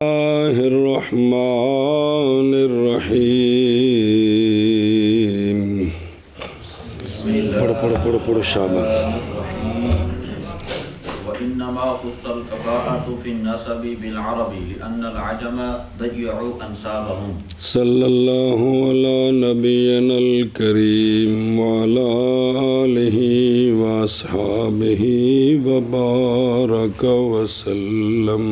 اللہ الرحمن الرحیم پڑھو شابہ وإنما خص الكفاءة في النسب بالعرب لأن العجم ضيعوا أنسابهم صلی اللہ علی نبینا الکریم وعلی آلہ واصحابہ وبارک وسلم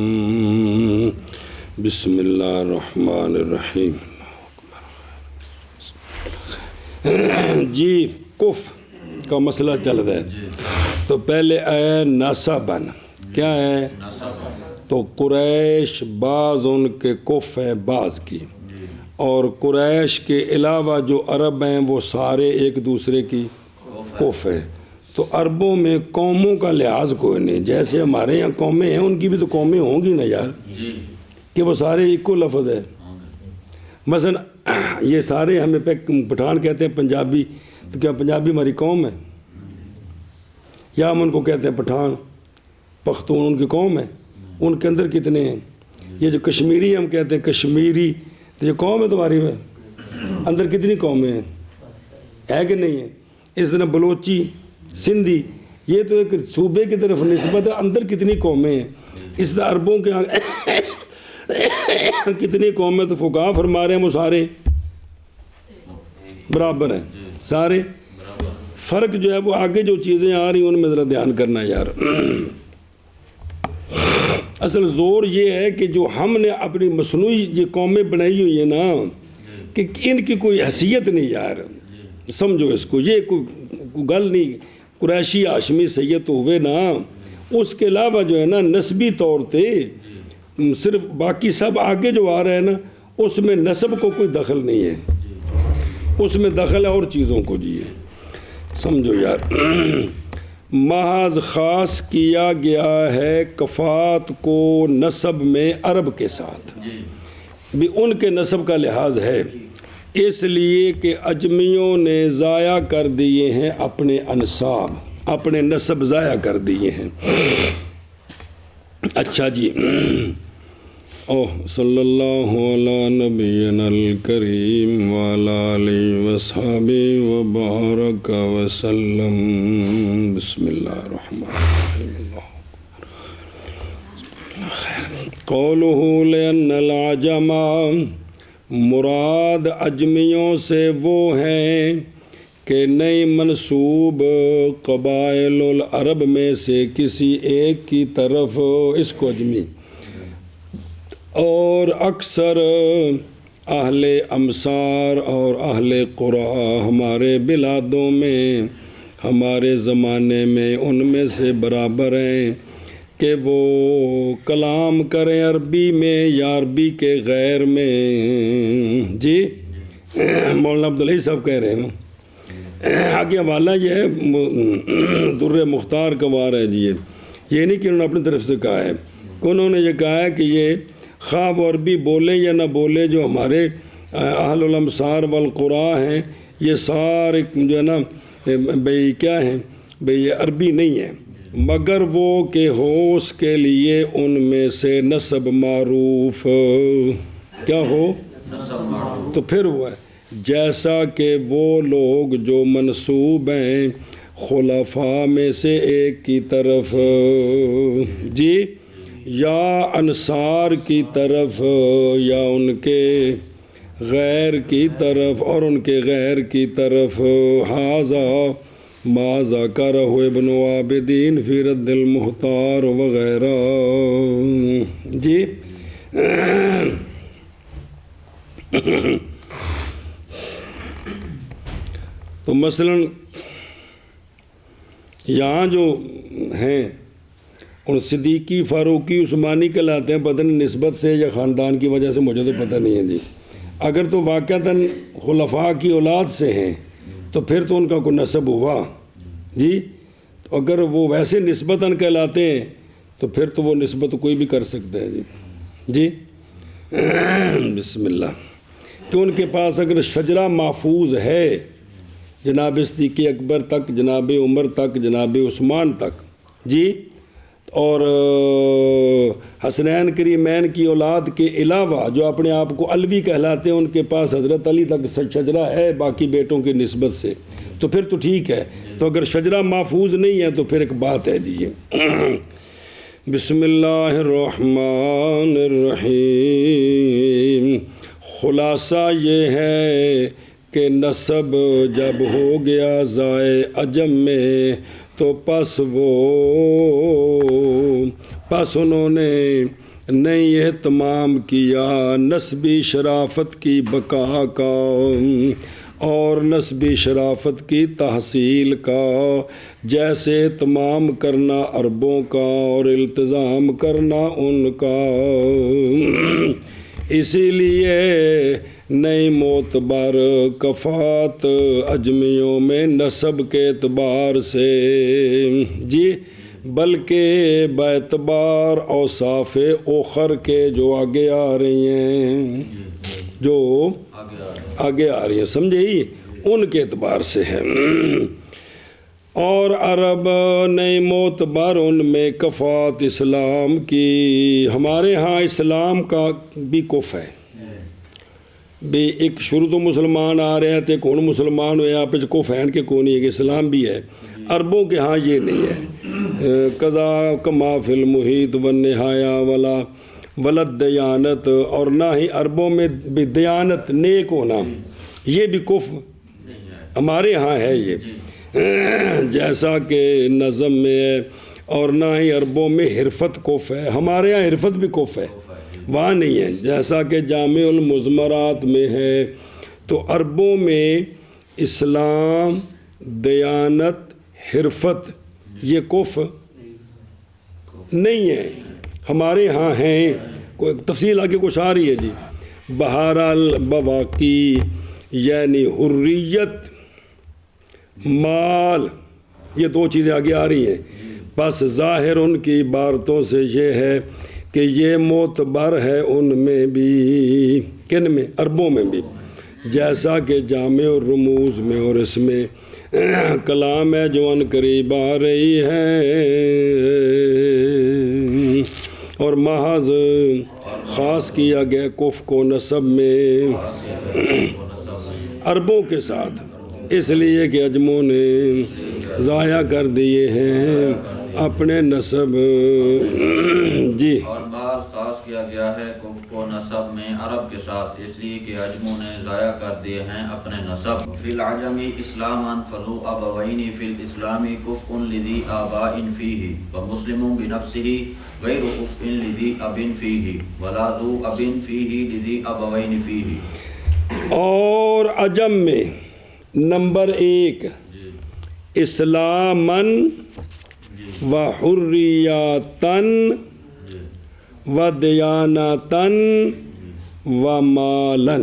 بسم اللہ الرحمن الرحیم جی کف کا مسئلہ چل رہا ہے تو پہلے آیا نسبن کیا ہے تو قریش بعض ان کے کف ہے بعض کی اور قریش کے علاوہ جو عرب ہیں وہ سارے ایک دوسرے کی کف ہے تو عربوں میں قوموں کا لحاظ کوئی نہیں جیسے ہمارے یہاں قومیں ہیں ان کی بھی تو قومیں ہوں گی نا یار کہ وہ سارے ایک کو لفظ ہے مثلا یہ سارے ہمیں پٹھان کہتے ہیں پنجابی تو کیا پنجابی ہماری قوم ہے یا ہم ان کو کہتے ہیں پٹھان پختون ان کی قوم ہے ان کے اندر کتنے ہیں یہ جو کشمیری ہم کہتے ہیں کشمیری تو یہ قوم ہے تمہاری میں اندر کتنی قومیں ہیں ہے کہ نہیں ہے اس طرح بلوچی سندھی یہ تو ایک صوبے کی طرف نسبت ہے اندر کتنی قومیں ہیں اس طرح عربوں کے کتنی قومیں تو فقہا فرما رہے ہیں وہ سارے برابر ہیں سارے فرق جو ہے وہ آگے جو چیزیں آ رہی ہیں ان میں ذرا دھیان کرنا یار اصل زور یہ ہے کہ جو ہم نے اپنی مصنوعی یہ قومیں بنائی ہوئی ہیں نا کہ ان کی کوئی حیثیت نہیں یار سمجھو اس کو یہ کوئی گل نہیں قریشی ہاشمی سید تو ہوئے نا اس کے علاوہ جو ہے نا نسبی طور پہ صرف باقی سب آگے جو آ رہا ہے نا اس میں نسب کو کوئی دخل نہیں ہے اس میں دخل ہے اور چیزوں کو جی سمجھو یار محض خاص کیا گیا ہے کفات کو نسب میں عرب کے ساتھ بھی ان کے نسب کا لحاظ ہے اس لیے کہ اجمیوں نے ضائع کر دیے ہیں اپنے انساب اپنے نسب ضائع کر دیے ہیں اچھا جی صلی اللہ علی نبینا الکریم وعلی آلہ وصحبہ وبارک وسلم بسم اللہ الرحمن الرحیم قولہ لأن العجم مراد اجمیوں سے وہ ہیں کہ نئی منسوب قبائل العرب میں سے کسی ایک کی طرف اس کو اجمی اور اکثر اہل امصار اور اہل قرآ ہمارے بلادوں میں ہمارے زمانے میں ان میں سے برابر ہیں کہ وہ کلام کریں عربی میں یا عربی کے غیر میں جی مولانا عبدالعی صاحب کہہ رہے ہیں آگے حوالہ یہ ہے در مختار کا وار ہے جی یہ نہیں کہ انہوں نے اپنی طرف سے کہا ہے کہ انہوں نے یہ کہا ہے کہ یہ خواہ وہ عربی بولیں یا نہ بولیں جو ہمارے اہل الامصار والقرآ ہیں یہ سارے جو ہے نا بھئی کیا ہیں بھئی یہ عربی نہیں ہے مگر وہ کہ ہو اس کے لیے ان میں سے نسب معروف کیا ہو تو پھر وہ ہے جیسا کہ وہ لوگ جو منسوب ہیں خلفاء میں سے ایک کی طرف جی یا انصار کی طرف یا ان کے غیر کی طرف اور ان کے غیر کی طرف حاذا ما ذکرہ ابن عابدین فی رد المختار وغیرہ جی تو مثلا یہاں جو ہیں اور صدیقی فاروقی عثمانی کہلاتے ہیں پتہ نہیں نسبت سے یا خاندان کی وجہ سے مجھے تو پتہ نہیں ہے جی اگر تو واقعتاً خلفاء کی اولاد سے ہیں تو پھر تو ان کا کوئی نسب ہوا جی تو اگر وہ ویسے نسبتاً کہلاتے ہیں تو پھر تو وہ نسبت کوئی بھی کر سکتا ہے جی بسم اللہ کہ ان کے پاس اگر شجرہ محفوظ ہے جناب صدیق اکبر تک جناب عمر تک جناب عثمان تک جی اور حسنین کریمین کی اولاد کے علاوہ جو اپنے آپ کو علوی کہلاتے ہیں ان کے پاس حضرت علی تک شجرہ ہے باقی بیٹوں کی نسبت سے، تو پھر تو ٹھیک ہے. تو اگر شجرہ محفوظ نہیں ہے تو پھر ایک بات ہے جی. بسم اللہ الرحمن الرحیم. خلاصہ یہ ہے کہ نسب جب ہو گیا ضائع عجم میں تو پس انہوں نے نہیں اہتمام کیا نسبی شرافت کی بقا کا اور نسبی شرافت کی تحصیل کا، جیسے اہتمام کرنا عربوں کا اور التزام کرنا ان کا. اسی لیے نئی معتبر کفات اجمیوں میں نسب کے اعتبار سے جی، بلکہ باعتبار اوصاف اخر کے جو آگے آ رہی ہیں، جو آگے آ رہی ہیں سمجھے، ان کے اعتبار سے ہے. اور عرب نئی معتبر ان میں کفات اسلام کی. ہمارے ہاں اسلام کا بھی کف ہے بھی، ایک شروع تو مسلمان آ رہے تھے کون مسلمان ہوئے آپ کف ہیں کہ کون ہے کہ اسلام بھی ہے. عربوں کے ہاں یہ نہیں ہے. قضا کما فی المحیط والنہایا ولا ولد دیانت، اور نہ ہی عربوں میں بھی دیانت نیک ہونا یہ بھی کف ہمارے ہاں ہے یہ، جیسا کہ نظم میں ہے. اور نہ ہی عربوں میں حرفت کف ہے، ہمارے ہاں حرفت بھی کف ہے، وہاں نہیں ہے. جیسا کہ جامع المزمرات میں ہے، تو عربوں میں اسلام، دیانت، حرفت یہ کف نہیں ہے، ہمارے ہاں ہیں. کوئی تفصیل آگے کچھ آ رہی ہے جی. بہرحال بواقی یعنی حریت، مال، یہ دو چیزیں آگے آ رہی ہیں. بس ظاہر ان کی عبارتوں سے یہ ہے کہ یہ معتبر ہے ان میں بھی، کن میں؟ عربوں میں بھی، جیسا کہ جامع الرموز میں اور اس میں کلام ہے جو ان قریب آ رہی ہے. اور محض خاص کیا گیا کف کو نسب میں عربوں کے ساتھ، اس لیے کہ عجموں نے ضائع کر دیے ہیں اپنے نسب جی. اور بعض خاص کیا گیا ہے کف کو نسب میں عرب کے ساتھ، اس لیے کہ عجموں نے ضائع کر دیے ہیں اپنے نسب. فی العجم اسلاما فذو ابوین فی الاسلام کفء لذی آباء فیہ ومسلم بنفسہ غیر کفء لذی اب فیہ ولا ذو اب فیہ لذی ابوین فیہ. اور عجم میں نمبر 1 اسلاماً و حریاتاً و دیانتاً و مالاً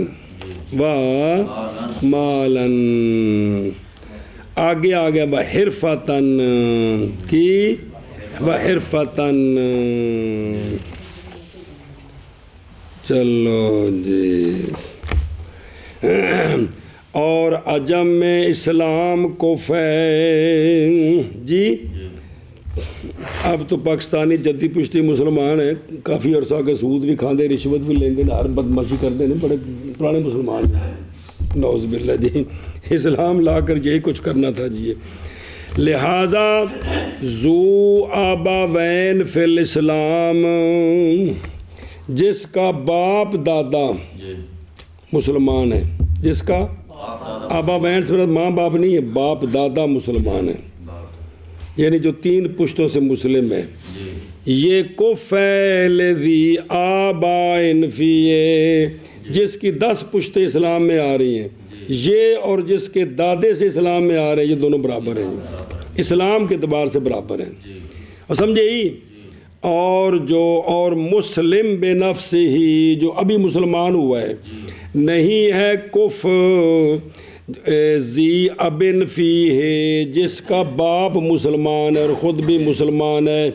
آگے آگے و حرفتاً کی و حرفتاً. چلو جی. اور عجم میں اسلام کف ہے جی. اب تو پاکستانی جدی پشتی مسلمان ہیں، کافی عرصہ کے سود بھی کھاندے، رشوت بھی لیں گے، ہر بدماشی کرتے ہیں، بڑے پرانے مسلمان ہیں نعوذ باللہ جی. اسلام لا کر یہی کچھ کرنا تھا جی. لہٰذا ذو آباوین فی الاسلام، جس کا باپ دادا مسلمان ہے، جس کا آباوین سے ماں باپ نہیں ہے، باپ دادا مسلمان ہے، یعنی جو 3 پشتوں سے مسلم ہے. یہ کف ہے لذی آبائن فیہ، جس کی 10 پشتیں اسلام میں آ رہی ہیں، یہ اور جس کے دادے سے اسلام میں آ رہے ہیں، یہ دونوں برابر ہیں، اسلام کے اعتبار سے برابر ہیں. اور سمجھے ہی. اور مسلم بے نفس ہی، جو ابھی مسلمان ہوا ہے، نہیں ہے کف ذی ابن فی ہے، جس کا باپ مسلمان ہے اور خود بھی مسلمان ہے.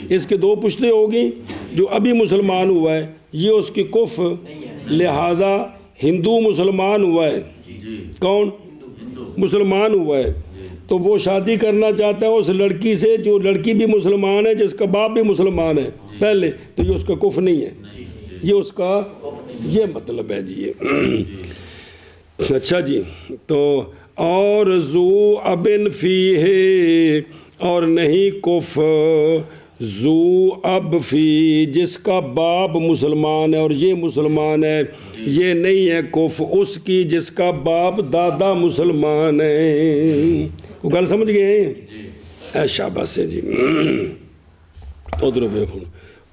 اس کے 2 پشتیں ہوگی. جو ابھی مسلمان ہوا ہے یہ اس کی کف، لہٰذا ہندو مسلمان ہوا ہے. کون مسلمان ہوا ہے تو وہ شادی کرنا چاہتا ہے اس لڑکی سے جو لڑکی بھی مسلمان ہے جس کا باپ بھی مسلمان ہے پہلے، تو یہ اس کا کفر نہیں ہے، یہ اس کا یہ مطلب ہے جی یہ۔ اچھا جی، تو اور ذو ابن فی ہے، اور نہیں کف ذو اب فی جس کا باپ مسلمان ہے اور یہ مسلمان ہے، یہ نہیں ہے کف اس کی جس کا باپ دادا مسلمان ہے۔ وہ گل سمجھ گئے؟ اے شاباش ہے جی۔ ادھر دیکھو،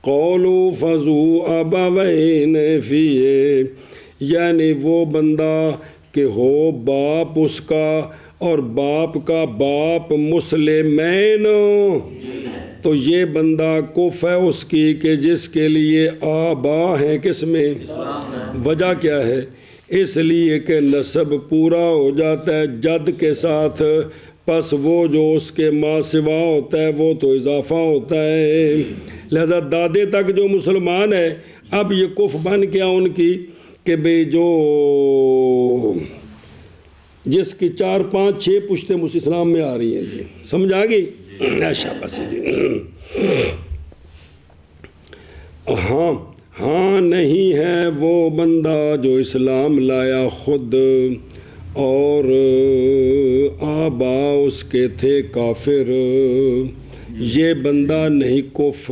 قولو فذو ابوین فی، یعنی وہ بندہ کہ ہو باپ اس کا اور باپ کا باپ مسلمین، تو یہ بندہ کف ہے اس کی کہ جس کے لیے آبا ہیں کس میں؟ وجہ کیا ہے؟ اس لیے کہ نسب پورا ہو جاتا ہے جد کے ساتھ، پس وہ جو اس کے ماں سوا ہوتا ہے وہ تو اضافہ ہوتا ہے، لہذا دادے تک جو مسلمان ہے اب یہ کف بن گیا ان کی کہ بھئی جو جس کی 4 5 6 پشتیں اسلام میں آ رہی ہیں جی، سمجھ آ گئی؟ شاباش جی۔ ہاں نہیں ہے وہ بندہ جو اسلام لایا خود اور آبا اس کے تھے کافر، یہ بندہ نہیں کف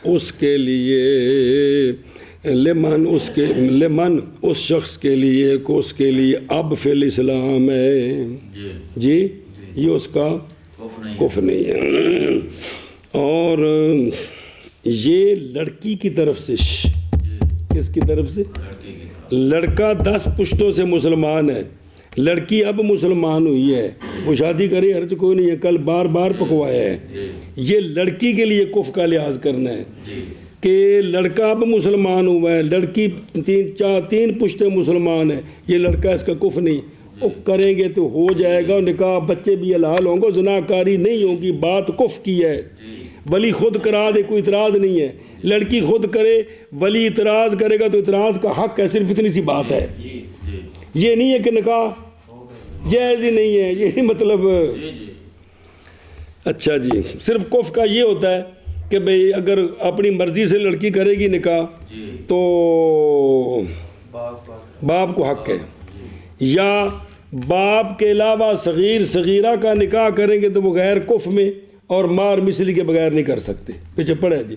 اس کے لیے، لمن اس شخص کے لیے کو اس کے لیے اب فی الاسلام ہے جی، یہ اس کا کفر نہیں ہے۔ اور یہ لڑکی کی طرف سے، کس کی طرف سے؟ لڑکا 10 پشتوں سے مسلمان ہے، لڑکی اب مسلمان ہوئی ہے، وہ شادی کرے حرج کوئی نہیں ہے، کل بار بار پکوایا ہے، یہ لڑکی کے لیے کفر کا لحاظ کرنا ہے کہ لڑکا اب مسلمان ہوا ہے، لڑکی 3 پشتے مسلمان ہیں، یہ لڑکا اس کا کفر نہیں، وہ کریں گے تو ہو جائے گا نکاح، بچے بھی حلال ہوں گے، زناکاری نہیں ہوگی، بات کفر کی ہے، ولی خود کرا دے کوئی اعتراض نہیں ہے، لڑکی خود کرے ولی اعتراض کرے گا تو اعتراض کا حق ہے، صرف اتنی سی بات ہے، یہ نہیں ہے کہ نکاح جائز ہی نہیں ہے، یہ مطلب۔ اچھا جی، صرف کفر کا یہ ہوتا ہے کہ بھئی اگر اپنی مرضی سے لڑکی کرے گی نکاح تو باپ کو حق ہے، یا باپ کے علاوہ صغیر صغیرہ کا نکاح کریں گے تو وہ غیر کفر میں اور مار مثلی کے بغیر نہیں کر سکتے، پیچھے پڑھے جی،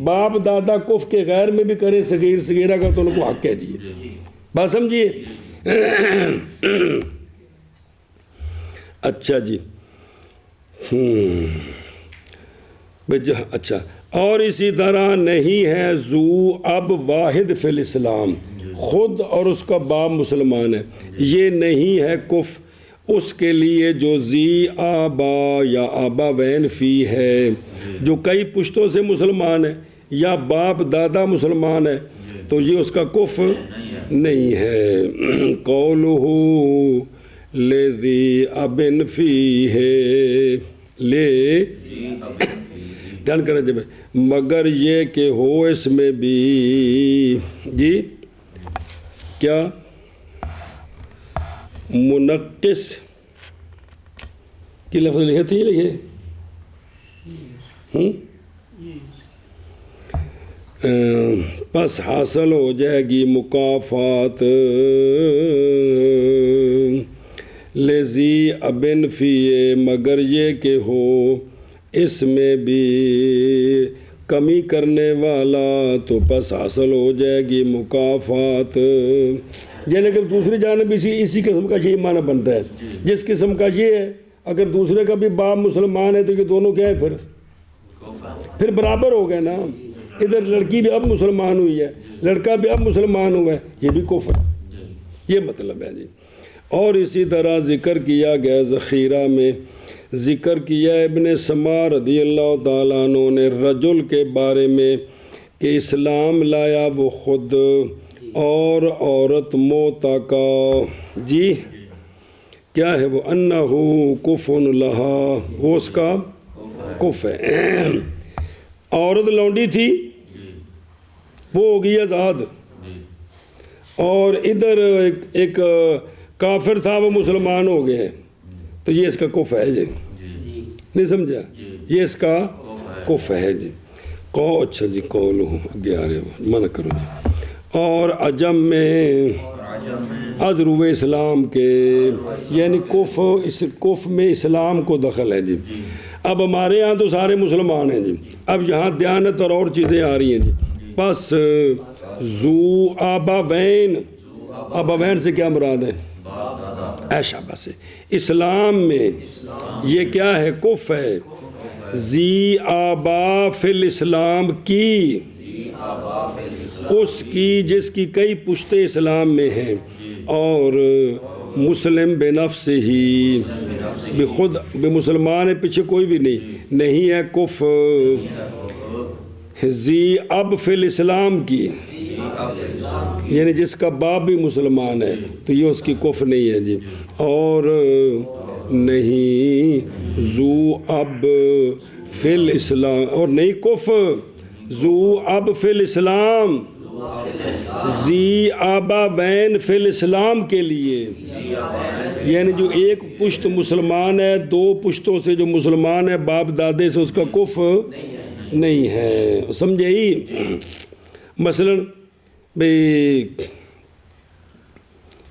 باپ دادا کفر کے غیر میں بھی کریں صغیر صغیرہ کا تو ان کو حق ہے جی، بات سمجھیے۔ اچھا جی، اچھا، اور اسی طرح نہیں ہے ذو اب واحد فی الاسلام، خود اور اس کا باپ مسلمان ہے، یہ نہیں ہے کف اس کے لیے جو ذی آبا یا آبا وین فی ہے، جو کئی پشتوں سے مسلمان ہے یا باپ دادا مسلمان ہے، تو یہ اس کا کفر نہیں ہے۔ قولہ لذی ابن فی ہے، لے دھیان کریں جب، مگر یہ کہ ہو اس میں بھی جی کیا منقص کی لفظ لکھے تھے، لکھے پس حاصل ہو جائے گی مکافات لذی ابن فی، مگر یہ کہ ہو اس میں بھی کمی کرنے والا تو پس حاصل ہو جائے گی مکافات، یہ لیکن دوسری جانب اسی قسم کا یہی معنی بنتا ہے، جس قسم کا یہ ہے اگر دوسرے کا بھی باپ مسلمان ہے تو یہ دونوں کیا ہے پھر برابر ہو گئے نا، ادھر لڑکی بھی اب مسلمان ہوئی ہے، لڑکا بھی اب مسلمان ہوا ہے، یہ بھی کفر، یہ مطلب ہے جی۔ اور اسی طرح ذکر کیا گیا ذخیرہ میں، ذکر کیا ابن سما رضی اللہ تعالیٰ عنہ نے رجل کے بارے میں کہ اسلام لایا وہ خود اور عورت معتقہ جی، کیا ہے وہ؟ انہو کفن لہا، وہ اس کا کف ہے، عورت لونڈی تھی وہ ہو گئی آزاد، اور ادھر ایک کافر تھا وہ مسلمان ہو گئے، تو یہ اس کا کف ہے جی، نہیں سمجھا، یہ اس کا کف ہے جی۔ اچھا جی، قول آگے آ رہے ہو، منع کرو جی۔ اور عجم میں عذرو اسلام کے، یعنی کف میں اسلام کو دخل ہے جی۔ اب ہمارے ہاں تو سارے مسلمان ہیں جی، اب یہاں دیانت اور چیزیں آ رہی ہیں جی۔ پس ذو آباوین، آباوین سے کیا مراد ہے؟ ایشا بس اسلام میں یہ کیا ہے؟ کف ہے۔ ذی آبا فی الاسلام کی، اس کی جس کی کئی پشتے اسلام میں ہیں، اور مسلم بنفس ہی، بخود بمسلمان پیچھے کوئی بھی نہیں ہے کف۔ ذی اب فی الاسلام کی، یعنی جس کا باپ بھی مسلمان ہے تو یہ اس کی کف نہیں ہے جی۔ اور نہیں ذو اب فی الاسلام، اور نہیں کف ذو اب فی الاسلام، ذی آبا بین فی الاسلام کے لیے، یعنی جو ایک پشت مسلمان ہے، دو پشتوں سے جو مسلمان ہے باپ دادے سے، اس کا کف نہیں ہے، سمجھے ہی؟ مثلا بھئی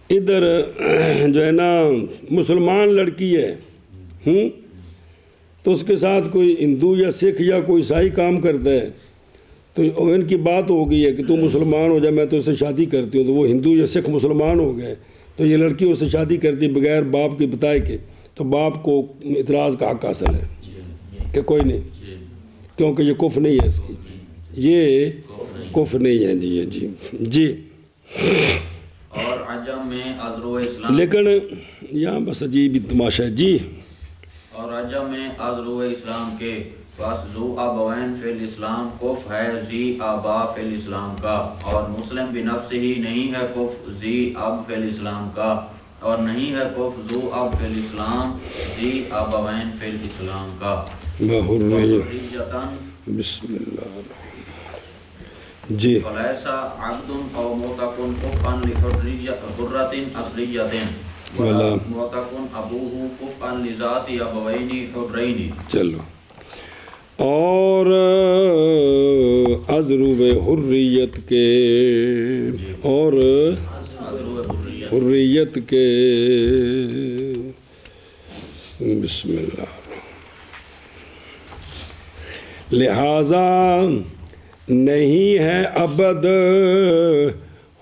ادھر جو ہے نا مسلمان لڑکی ہے، تو اس کے ساتھ کوئی ہندو یا سکھ یا کوئی عیسائی کام کرتا ہے، تو ان کی بات ہو گئی ہے کہ تو مسلمان ہو جائے، میں تو اس سے شادی کرتی ہوں، تو وہ ہندو یا سکھ مسلمان ہو گئے، تو یہ لڑکی اس سے شادی کرتی بغیر باپ کی بتائے کے، تو باپ کو اعتراض کا حق حاصل ہے کہ کوئی نہیں، کیونکہ یہ کف نہیں ہے اس کی، یہ کف نہیں ہے جی۔ جی جی، اور عجم میں عذرو اسلام، لیکن یہاں بس عجیب ہی تماشا ہے جی۔ اور عجم میں عذرو اسلام کے پاس ذو آبوین فی الاسلام کف ہے ذی آبا فی الاسلام کا، اور مسلم بنفس ہی نہیں ہے کف ذی اب فی الاسلام کا، اور نہیں ہے کف ذو اب فی الاسلام ذی آبوین فی الاسلام کا۔ بسم اللہ جی۔ فلیسا عبد او موتکن کفا لحرۃ اصلیۃ ولا موتکن ابوہ کفا لذات ابوین حرین۔ چلو، اور عذرو حریت کے، اور حریت کے، بسم اللہ، لہذا نہیں ہے ابد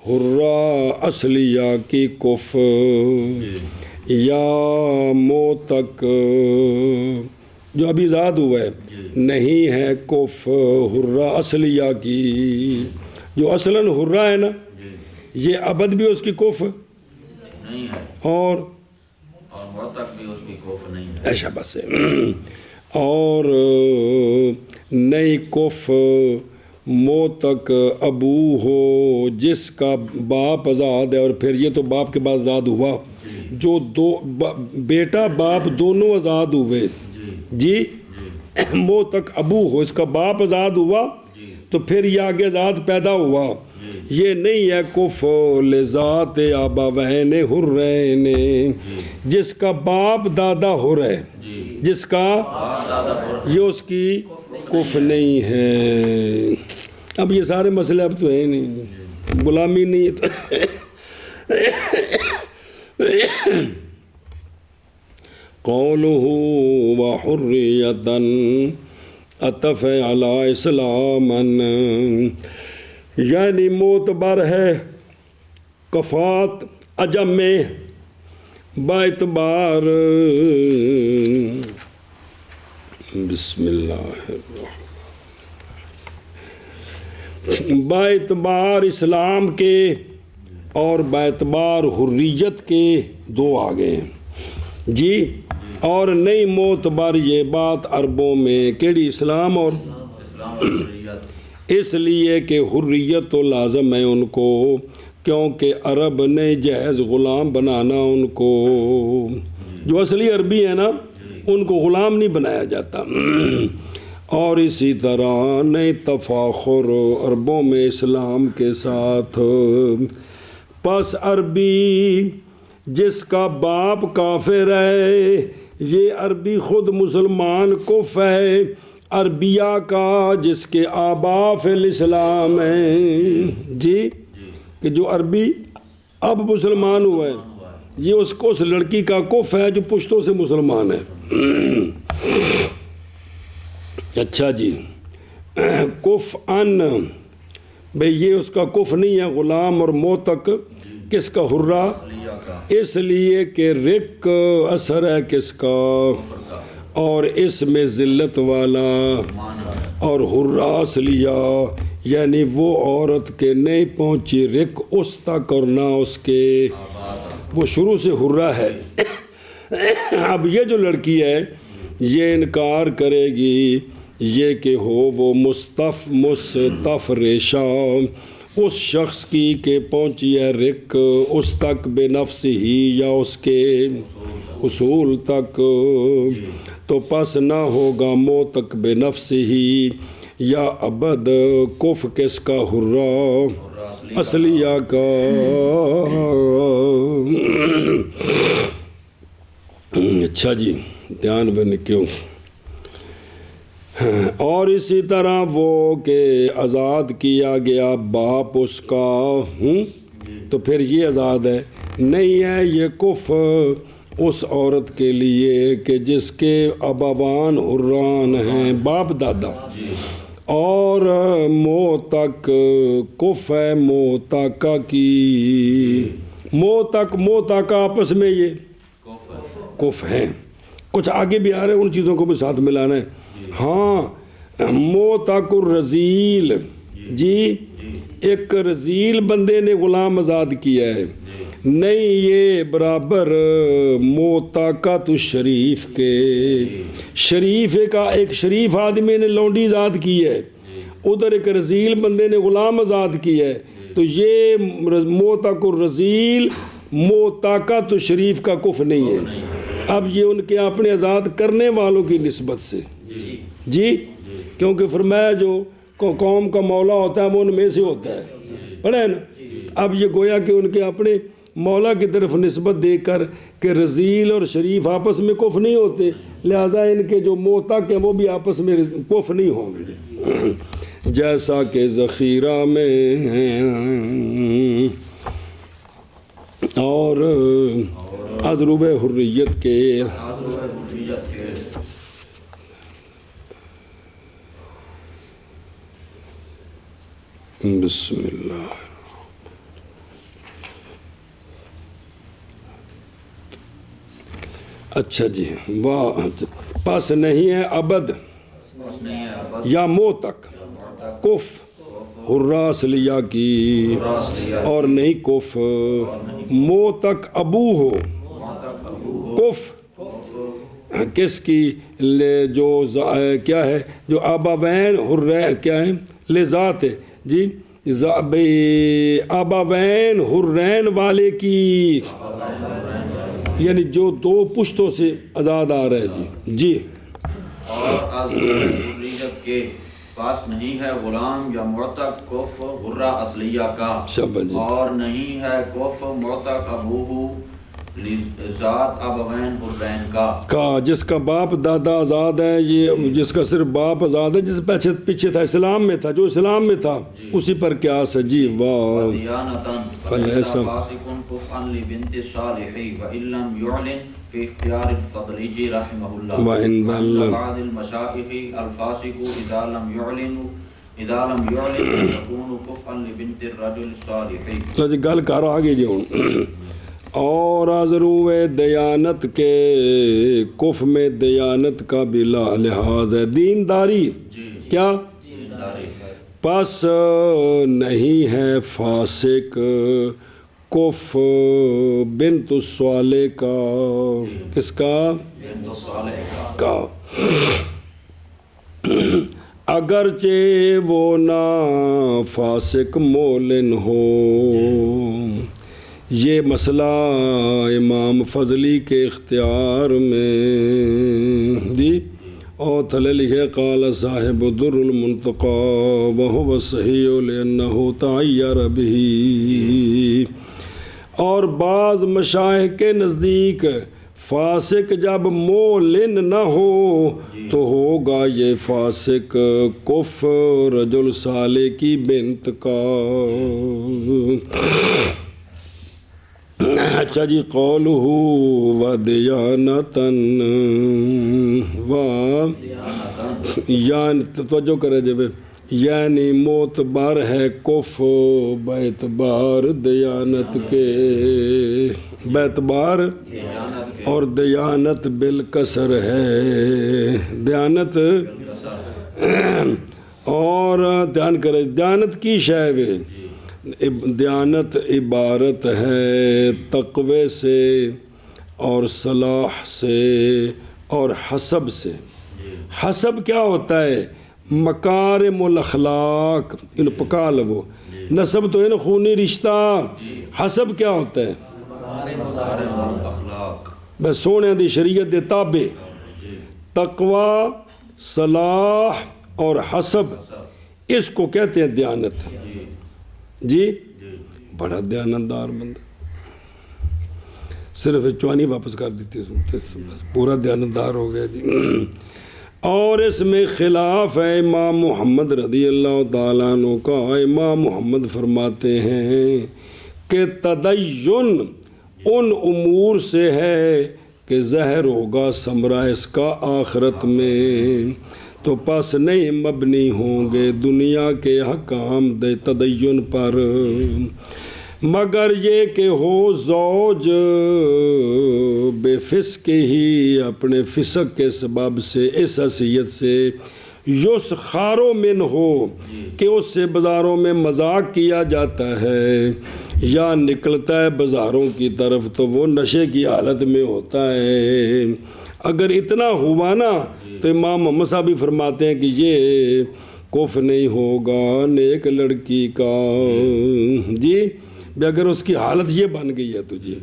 حرہ اصلیہ کی کف یا موتک جو ابھی آزاد ہوا ہے، نہیں ہے کف حرہ اصلیہ کی، جو اصلاً حرہ ہے نا، یہ ابد بھی اس کی کف نہیں ہے، اور موتک بھی اس کی کف نہیں ہے، ایسا بس ہے۔ اور نئی کف موتک ابو ہو، جس کا باپ آزاد ہے، اور پھر یہ تو باپ کے بعد آزاد ہوا، جو دو بیٹا باپ دونوں آزاد ہوئے جی، موتک ابو ہو، اس کا باپ آزاد ہوا تو پھر یہ آگے آزاد پیدا ہوا، یہ نہیں ہے کف لذات آباوین حرین، جس کا باپ دادا ہو رہے، جس کا یہ اس کی کف نہیں ہے۔ اب یہ سارے مسئلے اب تو ہیں نہیں، غلامی نہیں ہے قولہ وحریتا عطف علی اسلاما، یعنی معتبر ہے کفات عجم میں باعتبار، بسم اللہ باعتبار اسلام کے اور باعتبار حریت کے دو آگے ہیں جی۔ اور نئی معتبر یہ بات عربوں میں کیڑی، اسلام اور اس لیے کہ حریت تو لازم ہے ان کو، کیونکہ عرب نے جہیز غلام بنانا ان کو، جو اصلی عربی ہے نا ان کو غلام نہیں بنایا جاتا۔ اور اسی طرح نئی تفاخر عربوں میں اسلام کے ساتھ، پس عربی جس کا باپ کافر ہے یہ عربی خود مسلمان کف ہے عربیہ کا جس کے آبا فی الاسلام ہیں جی، کہ جو عربی اب مسلمان ہوا ہے، یہ اس لڑکی کا کف ہے جو پشتوں سے مسلمان ہے۔ اچھا جی، کف ان بھئی یہ اس کا کف نہیں ہے، غلام اور موتق کس کا؟ حرہ، اس لیے کہ رق اثر ہے کس کا؟ اور اس میں ذلت والا، اور حرہ اصلیہ یعنی وہ عورت کے نہیں پہنچی رق اس تک اور نہ اس کے، وہ شروع سے حرہ ہے۔ اب یہ جو لڑکی ہے یہ انکار کرے گی یہ کہ ہو وہ مستفرشہ اس شخص کی کہ پہنچی ہے رق اس تک بے نفس ہی یا اس کے اصول تک، تو پس نہ ہوگا موتق بے نفس ہی یا ابد کف کس کا؟ حرہ اصلیہ کا۔ اچھا جی، دھیان بن کیوں؟ اور اسی طرح وہ کہ آزاد کیا گیا باپ اس کا، تو پھر یہ آزاد ہے نہیں ہے یہ کف اس عورت کے لیے کہ جس کے ابوان حران ہیں باپ دادا، اور موتق کف ہے موتقہ کی، موتقہ آپس میں یہ کف ہیں، کچھ آگے بھی آ رہے ہیں ان چیزوں کو بھی ساتھ ملانا ہے۔ ہاں، موتق الرزیل جی، ایک رزیل بندے نے غلام آزاد کیا ہے، نہیں یہ برابر موتقۃ الشریف کے، شریف ایک شریف آدمی نے لونڈی آزاد کی ہے، ادھر ایک رزیل بندے نے غلام آزاد کیا ہے، تو یہ موتق الرزیل موتقۃ الشریف کا کف نہیں ہے۔ اب یہ ان کے اپنے آزاد کرنے والوں کی نسبت سے جی، کیونکہ فرمایا جو قوم کا مولا ہوتا ہے وہ ان میں سے ہوتا ہے، پڑھا ہے نا۔ اب یہ گویا کہ ان کے اپنے مولا کی طرف نسبت دے کر کہ رزیل اور شریف آپس میں کف نہیں ہوتے، لہٰذا ان کے جو موتق ہیں وہ بھی آپس میں کف نہیں ہوں گے، جیسا کہ ذخیرہ میں ہیں اور اضرب حریت کے۔ بسم اللہ۔ اچھا جی، واہ، پس نہیں ہے ابد یا موتق کف حرہ اصلیہ کی، اور نہیں کف موتق ابو ہو، کف کس کی؟ جو کیا ہے جو آباوین حرہ کیا ہے لذات ہے جی، آباوین حرین والے کی، یعنی جو دو پشتوں سے آزاد آ رہا ہے جی جی۔ اور حریت کے پاس نہیں ہے غلام یا معتق کف حرہ اصلیہ کا، اور نہیں ہے کف معتق ابوہ ذات ابوین حرین کا، جس کا باپ دادا آزاد ہے، یہ جس کا صرف باپ آزاد ہے، جس پیچھے تھا اسلام میں تھا، جو اسلام میں تھا اسی پر قیاس ہے جی۔ واہ، فلیس فاسق کفءا لبنت الصالح وان لم يعلن في اختیار الفضل جی رحمہ اللہ، وعند بعض المشائخ الفاسق اذا لم يعلن يكون كفءا لبنت الرجل الصالح۔ تو جی گل کر آگے جی ہوں، اور ضرور دیانت کے کف میں دیانت کا بھی لحاظ ہے، دینداری کیا؟ پس نہیں ہے فاسق کف بنت الصالح کا، کس کا؟ بنت الصالح کا، اگرچہ وہ نہ فاسق مولن ہو۔ یہ مسئلہ امام فضلی کے اختیار میں جی، اور تھلے لکھے قال صاحب در المنتقى وهو صحیح لأنه تعیر به، اور بعض مشائخ کے نزدیک فاسق جب مولن نہ ہو تو ہوگا یہ فاسق کفر رجل صالح کی بنت کا۔ اچھا جی، قولہ ودیانتن یعنی توجہ کرے جب، یعنی معتبر ہے کفر باعتبار دیانت کے، باعتبار اور دیانت بالکسر ہے، دیانت اور دھیان کرے دیانت کی شے، دیانت عبارت ہے تقوی سے اور صلاح سے اور حسب سے۔ حسب کیا ہوتا ہے؟ مکارم الاخلاق، ان پکا لگو، نسب تو ان خونی رشتہ، حسب کیا ہوتا ہے؟ بس سونے دی شریعت دے تابع، تقوی، صلاح اور حسب، اس کو کہتے ہیں دیانت۔ جی بڑا دیانتدار بندہ، صرف چوانی واپس کر دیتی بس پورا دیانتدار ہو گیا جی۔ اور اس میں خلاف ہے امام محمد رضی اللہ تعالیٰ عنہ کا۔ امام محمد فرماتے ہیں کہ تدین ان امور سے ہے کہ زہر ہوگا ثمرہ اس کا آخرت میں، تو پس نہیں مبنی ہوں گے دنیا کے حکام دے تدین پر، مگر یہ کہ ہو زوج بے فسق ہی، اپنے فسق کے سبب سے، اس حیثیت سے یسخارو من ہو کہ اس سے بازاروں میں مذاق کیا جاتا ہے، یا نکلتا ہے بازاروں کی طرف تو وہ نشے کی حالت میں ہوتا ہے۔ اگر اتنا ہوا نا تو امام محمد صاحب بھی فرماتے ہیں کہ یہ کفر نہیں ہوگا نیک لڑکی کا جی، اگر اس کی حالت یہ بن گئی ہے تو جی۔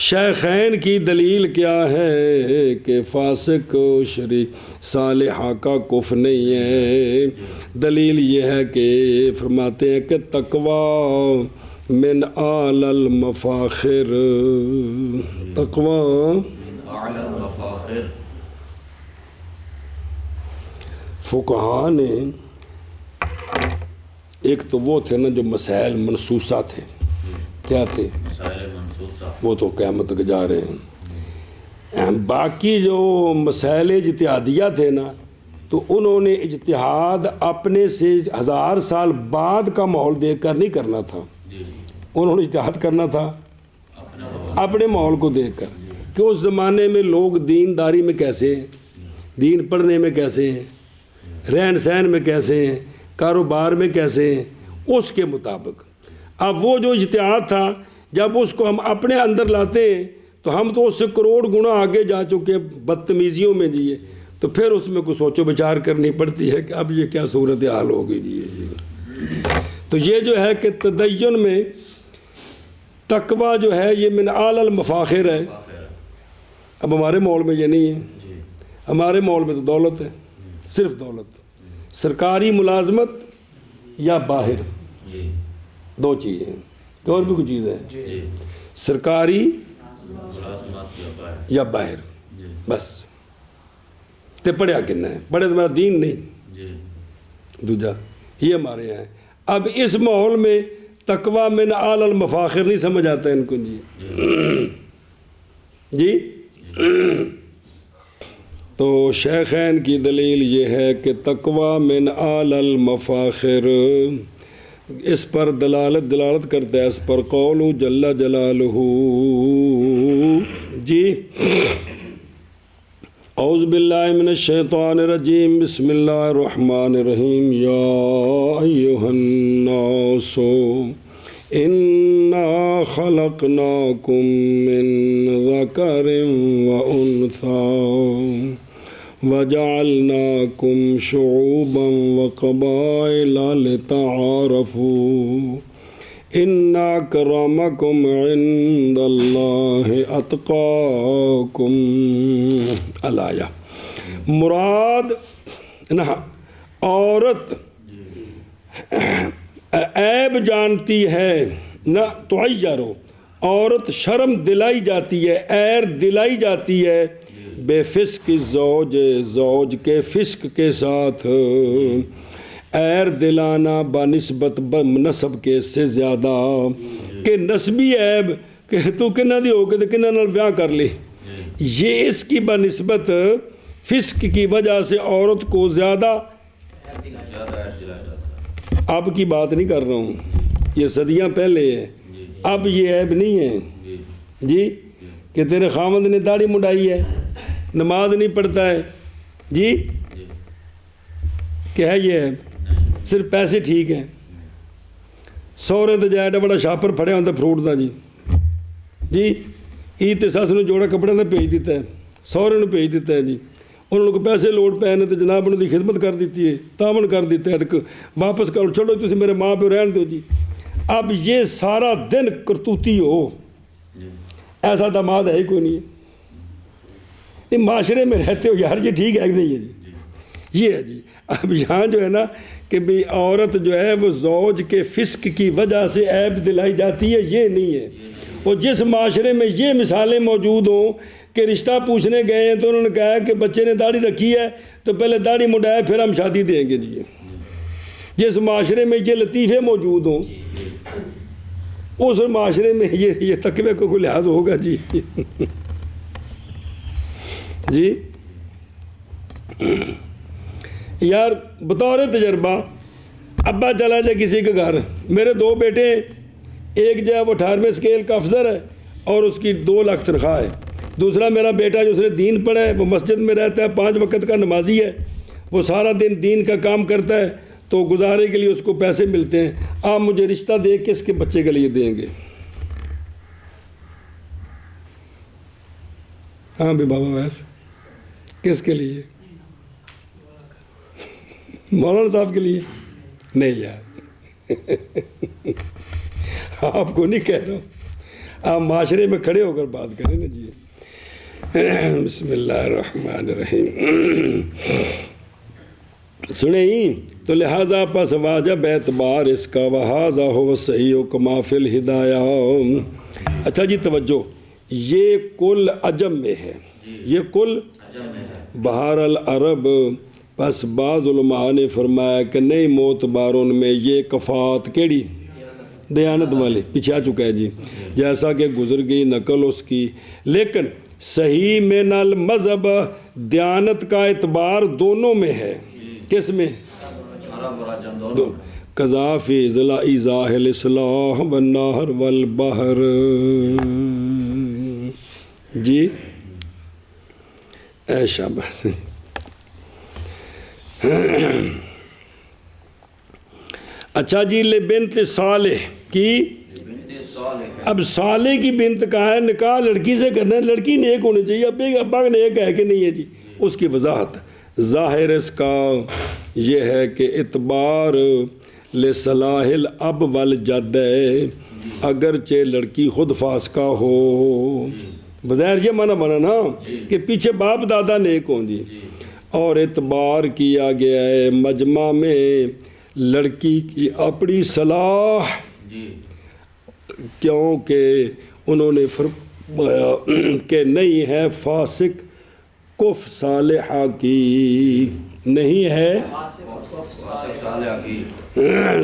شیخین کی دلیل کیا ہے کہ فاسق شریف صالحہ کا کفر نہیں ہے؟ دلیل یہ ہے کہ فرماتے ہیں کہ تقوی من اعلی المفاخر، تقوی فقہا نے ایک تو وہ تھے نا جو مسائل منسوسہ تھے، کیا تھے؟ وہ تو قیامت تک جا رہے ہیں۔ باقی جو مسائل اجتہادیہ تھے نا، تو انہوں نے اجتہاد اپنے سے 1000 سال بعد کا ماحول دیکھ کر نہیں کرنا تھا، انہوں نے اجتہاد کرنا تھا اپنے ماحول کو دیکھ کر کہ اس زمانے میں لوگ دینداری میں کیسے ہیں، دین پڑھنے میں کیسے ہیں، رہن سہن میں کیسے ہیں، کاروبار میں کیسے ہیں، اس کے مطابق۔ اب وہ جو اجتہاد تھا جب اس کو ہم اپنے اندر لاتے ہیں تو ہم تو اس سے کروڑ گنا آگے جا چکے بدتمیزیوں میں جیے، تو پھر اس میں کچھ سوچو بچار کرنی پڑتی ہے کہ اب یہ کیا صورتحال ہو گئی جی۔ تو یہ جو ہے کہ تدین میں تقوی جو ہے یہ من اعلی المفاخر ہے۔ اب ہمارے ماحول میں یہ نہیں ہے، ہمارے ماحول میں تو دولت ہے، صرف دولت، سرکاری ملازمت یا باہر، دو چیزیں ہیں، اور بھی کچھ چیز ہے، سرکاری یا باہر، بس۔ تے پڑھیا کنا ہے؟ پڑھے تمہارا دین نہیں، دوجا یہ ہمارے یہاں ہے۔ اب اس ماحول میں تقوی من اعلی المفاخر نہیں سمجھ آتا ان کو جی۔ تو شیخین کی دلیل یہ ہے کہ تقوی من اعلی المفاخر، اس پر دلالت کرتا ہے اس پر قول جل جلالہ جی۔ اعوذ باللہ من الشیطان الرجیم، بسم اللہ الرحمن الرحیم۔ یا ایہا الناس انا خلقناکم من ذکر وانثی وجعلناکم شعوبا وقبائل لتعارفوا ان اکرمکم عند اللہ اتقاکم۔ الآیہ مراد نہ عورت عیب جانتی ہے، نہ تعیرو، عورت شرم دلائی جاتی ہے، عیر دلائی جاتی ہے بے فسق زوج، زوج کے فسق کے ساتھ، عیر دلانا بنسبت نسب کے سے زیادہ کہ نسبی عیب کہ تو کنہ دی ہو کے کنہ نال بیاہ کر لی، یہ اس کی بنسبت فسق کی وجہ سے عورت کو زیادہ اب کی بات نہیں کر رہا ہوں، یہ صدیاں پہلے ہے، اب یہ عیب نہیں ہے جی کہ تیرے خامد نے داڑھی منڈائی ہے، نماز نہیں پڑھتا ہے جی، کیا ہے یہ عیب؟ صرف پیسے ٹھیک ہیں، سورے تو جائے بڑا شاپر پھڑے ہوتا فروٹ دا جی عید تے ساس نے جوڑا کپڑے دا بھیج دیتا ہے، سورے نے بھیج دیتا ہے جی، انہوں کو پیسے لوڑ پے نے تو جناب انہوں دی خدمت کر دیتی ہے، تعاون کر دیتا ہے، واپس کرو چھوڑو تسی میرے ماں پہ رہن دو جی۔ اب یہ سارا دن کرتوتی ہو، ایسا داماد ہے ہی کوئی نہیں ہے، معاشرے میں رہتے ہو یار، یہ ٹھیک ہے کہ نہیں ہے جی، یہ ہے جی۔ اب یہاں جو ہے نا کہ بھی عورت جو ہے وہ زوج کے فسق کی وجہ سے عیب دلائی جاتی ہے، یہ نہیں ہے۔ اور جس معاشرے میں یہ مثالیں موجود ہوں کہ رشتہ پوچھنے گئے ہیں تو انہوں نے کہا کہ بچے نے داڑھی رکھی ہے تو پہلے داڑھی منڈائے پھر ہم شادی دیں گے جی، جس معاشرے میں یہ لطیفے موجود ہوں اس معاشرے میں یہ تقوی کو کوئی لحاظ ہوگا جی جی۔ یار بطور تجربہ ابا چلا جائے کسی کے گھر، میرے 2 بیٹے ہیں، ایک جو ہے وہ 18ویں اسکیل کا افسر ہے اور اس کی 2 لاکھ تنخواہ ہے، دوسرا میرا بیٹا جو اس نے دین پڑھا ہے وہ مسجد میں رہتا ہے، 5 وقت کا نمازی ہے، وہ سارا دن دین کا کام کرتا ہے تو گزارے کے لیے اس کو پیسے ملتے ہیں۔ آپ مجھے رشتہ دے کس کے بچے کے لیے دیں گے؟ ہاں بھی بابا ویس کس کے لیے؟ مولانا صاحب کے لیے؟ نہیں یار آپ کو نہیں کہہ رہا ہوں، آپ معاشرے میں کھڑے ہو کر بات کریں نا جی۔ بسم اللہ الرحمن الرحیم، سنیں ہی تو لہٰذا پس واجب اعتبار اس کا وہذا ہو صحیح و کما فی الہدایہ۔ اچھا جی توجہ، یہ کل عجم میں ہے، یہ کل بہار العرب، پس بعض علماء نے فرمایا کہ نہیں معتبرون میں یہ کفات کیڑی دیانت والے پیچھے آ چکا ہے جی، جیسا کہ گزر گئی نقل اس کی، لیکن صحیح من المذہب دیانت کا اعتبار دونوں میں ہے، کس میں؟ قضا فی ایضاح الاصلاح والنہر والبحر جی۔ اے شاباش، اچھا جی، لبنت صالح کی، اب صالح کی بنت کا ہے، نکاح لڑکی سے کرنا ہے، لڑکی نیک ہونی چاہیے، ابا نیک ہے کہ نہیں ہے جی، اس کی وضاحت ظاہر اس کا یہ ہے کہ اعتبار لصلاح الاب والجد ہے، اگرچہ لڑکی خود فاسقہ ہو، بظاہر یہ معنی بنا نا کہ پیچھے باپ دادا نیک ہوں جی، اور اعتبار کیا گیا ہے مجمع میں لڑکی کی اپنی صلاح، کیونکہ انہوں نے فرمایا کہ نہیں ہے فاسق کف صالحہ کی، نہیں ہے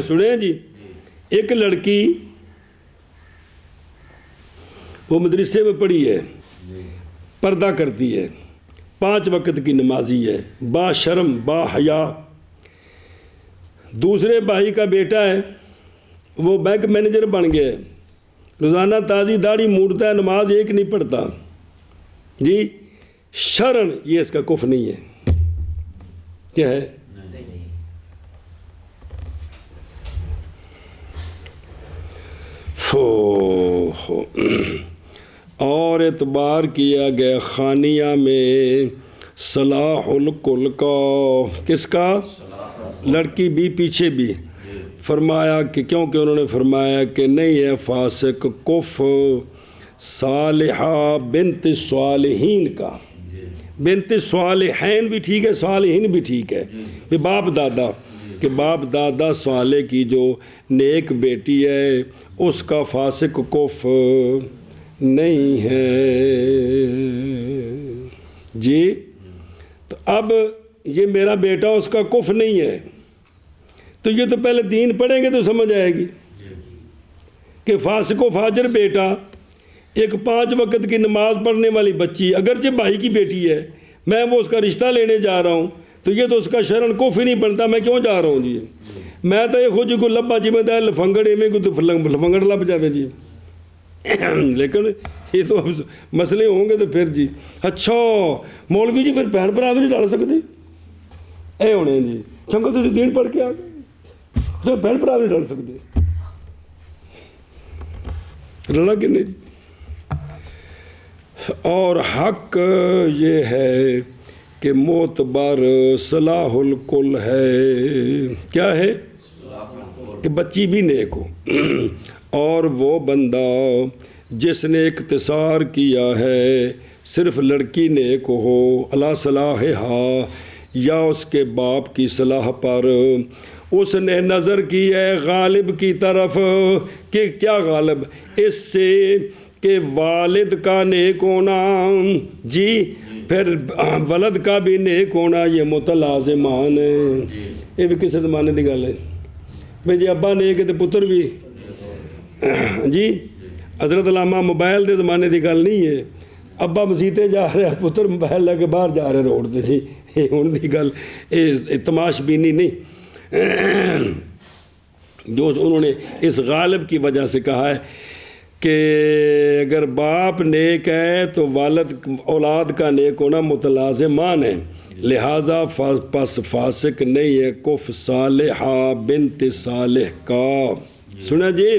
سنیں جی، ایک لڑکی وہ مدرسے میں پڑھی ہے، پردہ کرتی ہے، 5 وقت کی نمازی ہے، با شرم با حیا، دوسرے بھائی کا بیٹا ہے وہ بینک مینیجر بن گیا ہے، روزانہ تازی داڑھی موڑتا ہے، نماز ایک نہیں پڑھتا جی، شرن یہ اس کا کفر نہیں ہے، کیا ہے؟ اور اعتبار کیا گیا خانیہ میں صلاح الکل کا، کس کا؟ لڑکی بھی پیچھے بھی، فرمایا کہ کیونکہ انہوں نے فرمایا کہ نہیں ہے فاسق کف صالحہ بنت صالحین کا، بنت صالحین بھی ٹھیک ہے، صالحین بھی ٹھیک ہے، باپ دادا، کہ باپ دادا صالح کی جو نیک بیٹی ہے اس کا فاسق کف نہیں ہے جی. تو اب یہ میرا بیٹا اس کا کف نہیں ہے تو یہ تو پہلے دین پڑھیں گے تو سمجھ آئے گی کہ فاسق و فاجر بیٹا ایک 5 وقت کی نماز پڑھنے والی بچی اگرچہ بھائی کی بیٹی ہے میں وہ اس کا رشتہ لینے جا رہا ہوں تو یہ تو اس کا شرن کف ہی نہیں بنتا میں کیوں جا رہا ہوں جی. میں تو یہ خود کو لبا جی میں لفنگڑ میں کو تو لفنگڑ لب جاوے جی. لیکن یہ تو اب مسئلے ہوں گے تو پھر جی اچھا مولوی جی پھر بہن بھرا بھی نہیں ڈال سکتے اے ہونے جی چنگا تو دین پڑھ کے آ گئے تو بہن بھرا بھی نہیں ڈال سکتے رلا کہ نہیں جی. اور حق یہ ہے کہ معتبر صلاح الکل ہے. کیا ہے کہ بچی بھی نیک ہو اور وہ بندہ جس نے اقتصار کیا ہے صرف لڑکی نیک ہو اللہ صلاح ہا یا اس کے باپ کی صلاح پر اس نے نظر کی ہے غالب کی طرف کہ کیا غالب اس سے کہ والد کا نیک ہونا جی پھر ولد کا بھی نیک ہونا یہ متلازمان ہے. یہ بھی کسی زمانے کی گل ہے بھائی جی ابا نیک ہے تو پتر بھی جی. حضرت علامہ موبائل دے زمانے کی گل نہیں ہے ابا مسیتے جا رہا پتر موبائل لے کے باہر جا رہے روڈ تے جی. یہ ہوں کی گل یہ تماش بینی نہیں جو انہوں نے اس غالب کی وجہ سے کہا ہے کہ اگر باپ نیک ہے تو والد اولاد کا نیک ہونا متلازمان ہے لہٰذا پس فاسق نہیں ہے کف صالحہ بنت صالح کا. سنا جی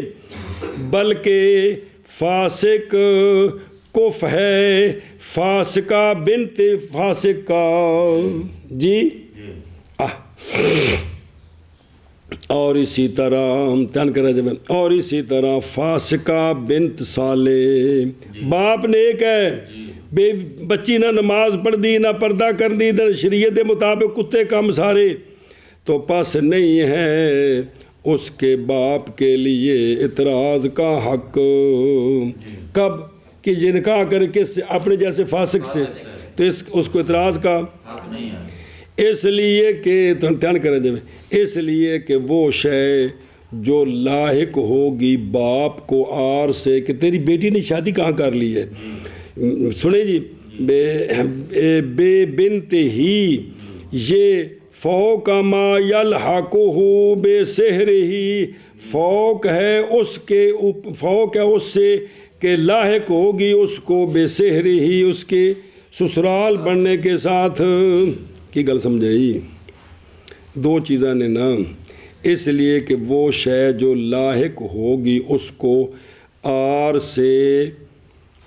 بلکہ فاسق کف ہے فاسقہ بنت فاسق کا جی. اور اسی طرح ہم تن کریں جب اور اسی طرح فاسقہ بنت صالح باپ نیک ہے بے بچی نہ نماز پڑھ دی نہ پردہ کر دی نہ شریعت مطابق کتے کام سارے تو پس نہیں ہے اس کے باپ کے لیے اعتراض کا حق. کب کہ یہ نکاح کر کے اپنے جیسے فاسق سے تو اس کو اعتراض کا حق نہیں ہے اس لیے کہ دھیان کریں جب اس لیے کہ وہ شے جو لاحق ہوگی باپ کو آر سے کہ تیری بیٹی نے شادی کہاں کر لی ہے. سنیں جی بے بنت ہی یہ فوق ما یلحقہ بے سحر ہی فوق ہے اس کے فوق ہے اس سے کہ لاحق ہوگی اس کو بے سحر ہی اس کے سسرال بننے کے ساتھ کی گل سمجھائی. 2 چیزاں نے نا اس لیے کہ وہ شے جو لاحق ہوگی اس کو آر سے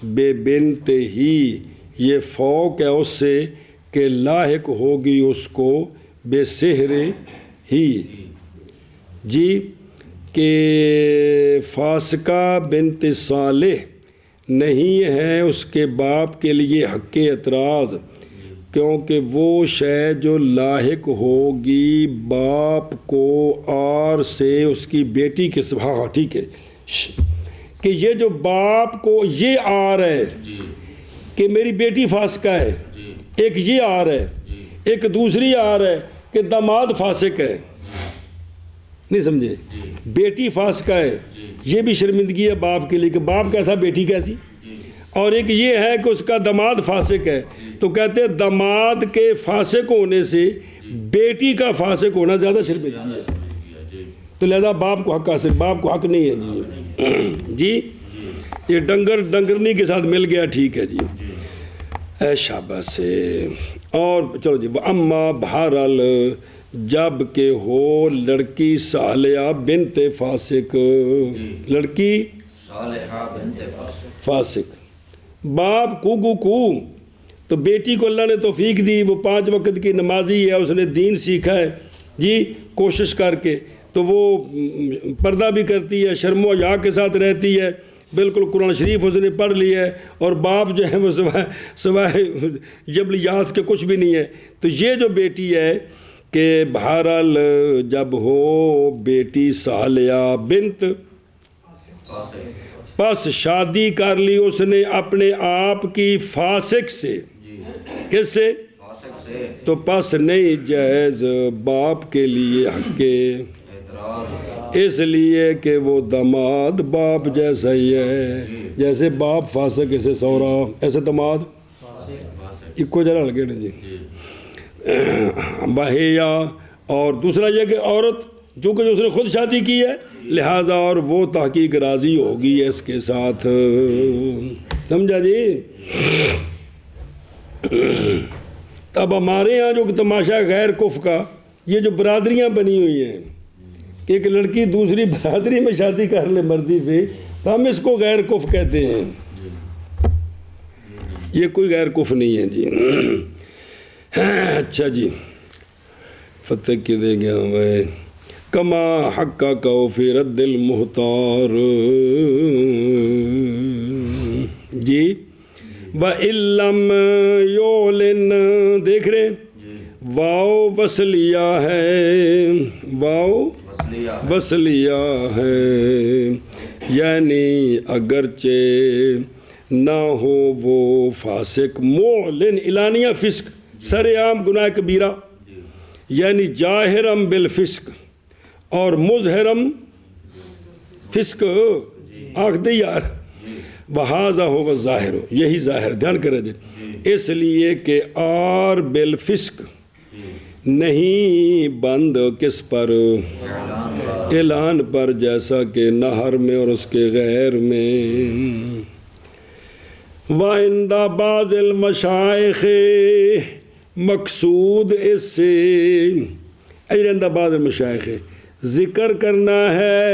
بے بنت ہی یہ فوق ہے اس سے کہ لاحق ہوگی اس کو بے سحر ہی جی کہ فاسقہ بنت صالح نہیں ہے اس کے باپ کے لیے حق اعتراض کیونکہ وہ شے جو لاحق ہوگی باپ کو آر سے اس کی بیٹی کے ہاں ٹھیک ہے کہ یہ جو باپ کو یہ آر ہے کہ میری بیٹی فاسقہ ہے ایک یہ آر ہے ایک دوسری آر ہے کہ داماد فاسق ہے نہیں سمجھے بیٹی فاسقہ ہے یہ بھی شرمندگی ہے باپ کے لیے کہ باپ کیسا بیٹی کیسی اور ایک یہ ہے کہ اس کا داماد فاسق ہے تو کہتے ہیں داماد کے فاسق ہونے سے بیٹی کا فاسق ہونا زیادہ شرمندگی ہے تو لہذا باپ کو حق حاصل باپ کو حق نہیں ہے جی یہ ڈنگرنی کے ساتھ مل گیا ٹھیک ہے جی اے شاباش سے. اور چلو جی اما بہرحال جب کہ ہو لڑکی صالحہ بنت فاسق لڑکی صالحہ بنت فاسق باپ کو تو بیٹی کو اللہ نے توفیق دی وہ 5 وقت کی نمازی ہے اس نے دین سیکھا ہے جی کوشش کر کے تو وہ پردہ بھی کرتی ہے شرم و حیا کے ساتھ رہتی ہے بالکل قرآن شریف اس نے پڑھ لی ہے اور باپ جو ہے وہ سوائے جبلیات کے کچھ بھی نہیں ہے. تو یہ جو بیٹی ہے کہ بہرحال جب ہو بیٹی صالحہ بنت فاسق پس شادی کر لی اس نے اپنے آپ کی فاسق سے، جی کس سے؟ فاسق سے تو پس نہیں جائز باپ کے لیے حق کے، اعتراض اس لیے کہ وہ داماد باپ جیسا ہی ہے، جیسے باپ فاسق ایسے سورا ایسے داماد فاسق ایک کو جرا لگے نا جی۔ جی بہیا اور دوسرا یہ کہ عورت چونکہ جو اس نے خود شادی کی ہے لہٰذا اور وہ تحقیق راضی ہوگی اس کے ساتھ، سمجھا جی؟ تب ہمارے یہاں جو تماشا غیر کف کا یہ جو برادریاں بنی ہوئی ہیں کہ ایک لڑکی دوسری برادری میں شادی کر لے مرضی سے تو ہم اس کو غیر کف کہتے ہیں، یہ کوئی غیر کف نہیں ہے جی۔ اچھا جی فتح کی دے گیا میں کما حق کا فی رد المحتار جی وَإِلَّمْ يُعْلِنْ دیکھ رہے واو وصلیہ ہے، واو وصلیہ ہے، یعنی اگرچہ نہ ہو وہ فاسق معلن اعلانیہ فسق سر عام گناہ کبیرہ یعنی جاہرم بالفسق اور مظہرم فسق آنکھ دے یار وہذا ہوگا ظاہر ہو، یہی ظاہر دھیان کرے جی، اس لیے کہ اور بالفسق نہیں بند کس پر؟ اعلان پر، جیسا کہ نہر میں اور اس کے غیر میں۔ وَعِنْدَ بَعْضِ الْمَشَائِخِ مقصود اس سے عند بعض المشائخ ذکر کرنا ہے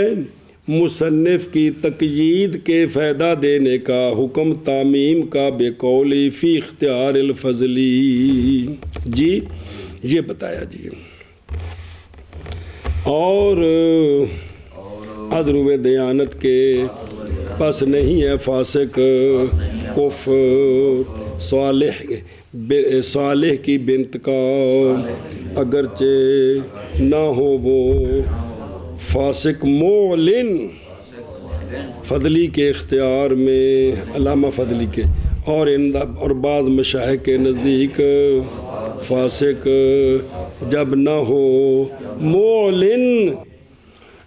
مصنف کی تقیید کے فائدہ دینے کا حکم تعمیم کا بقولی فی اختیار الفضلی جی یہ بتایا جی۔ اور عذر دیانت کے پس نہیں ہے فاسق کف صالح کی بنت کا اگرچہ نہ ہو وہ فاسق معلن فضلی کے اختیار میں، علامہ فضلی کے اور بعض مشائخ کے نزدیک فاسق جب نہ ہو معلن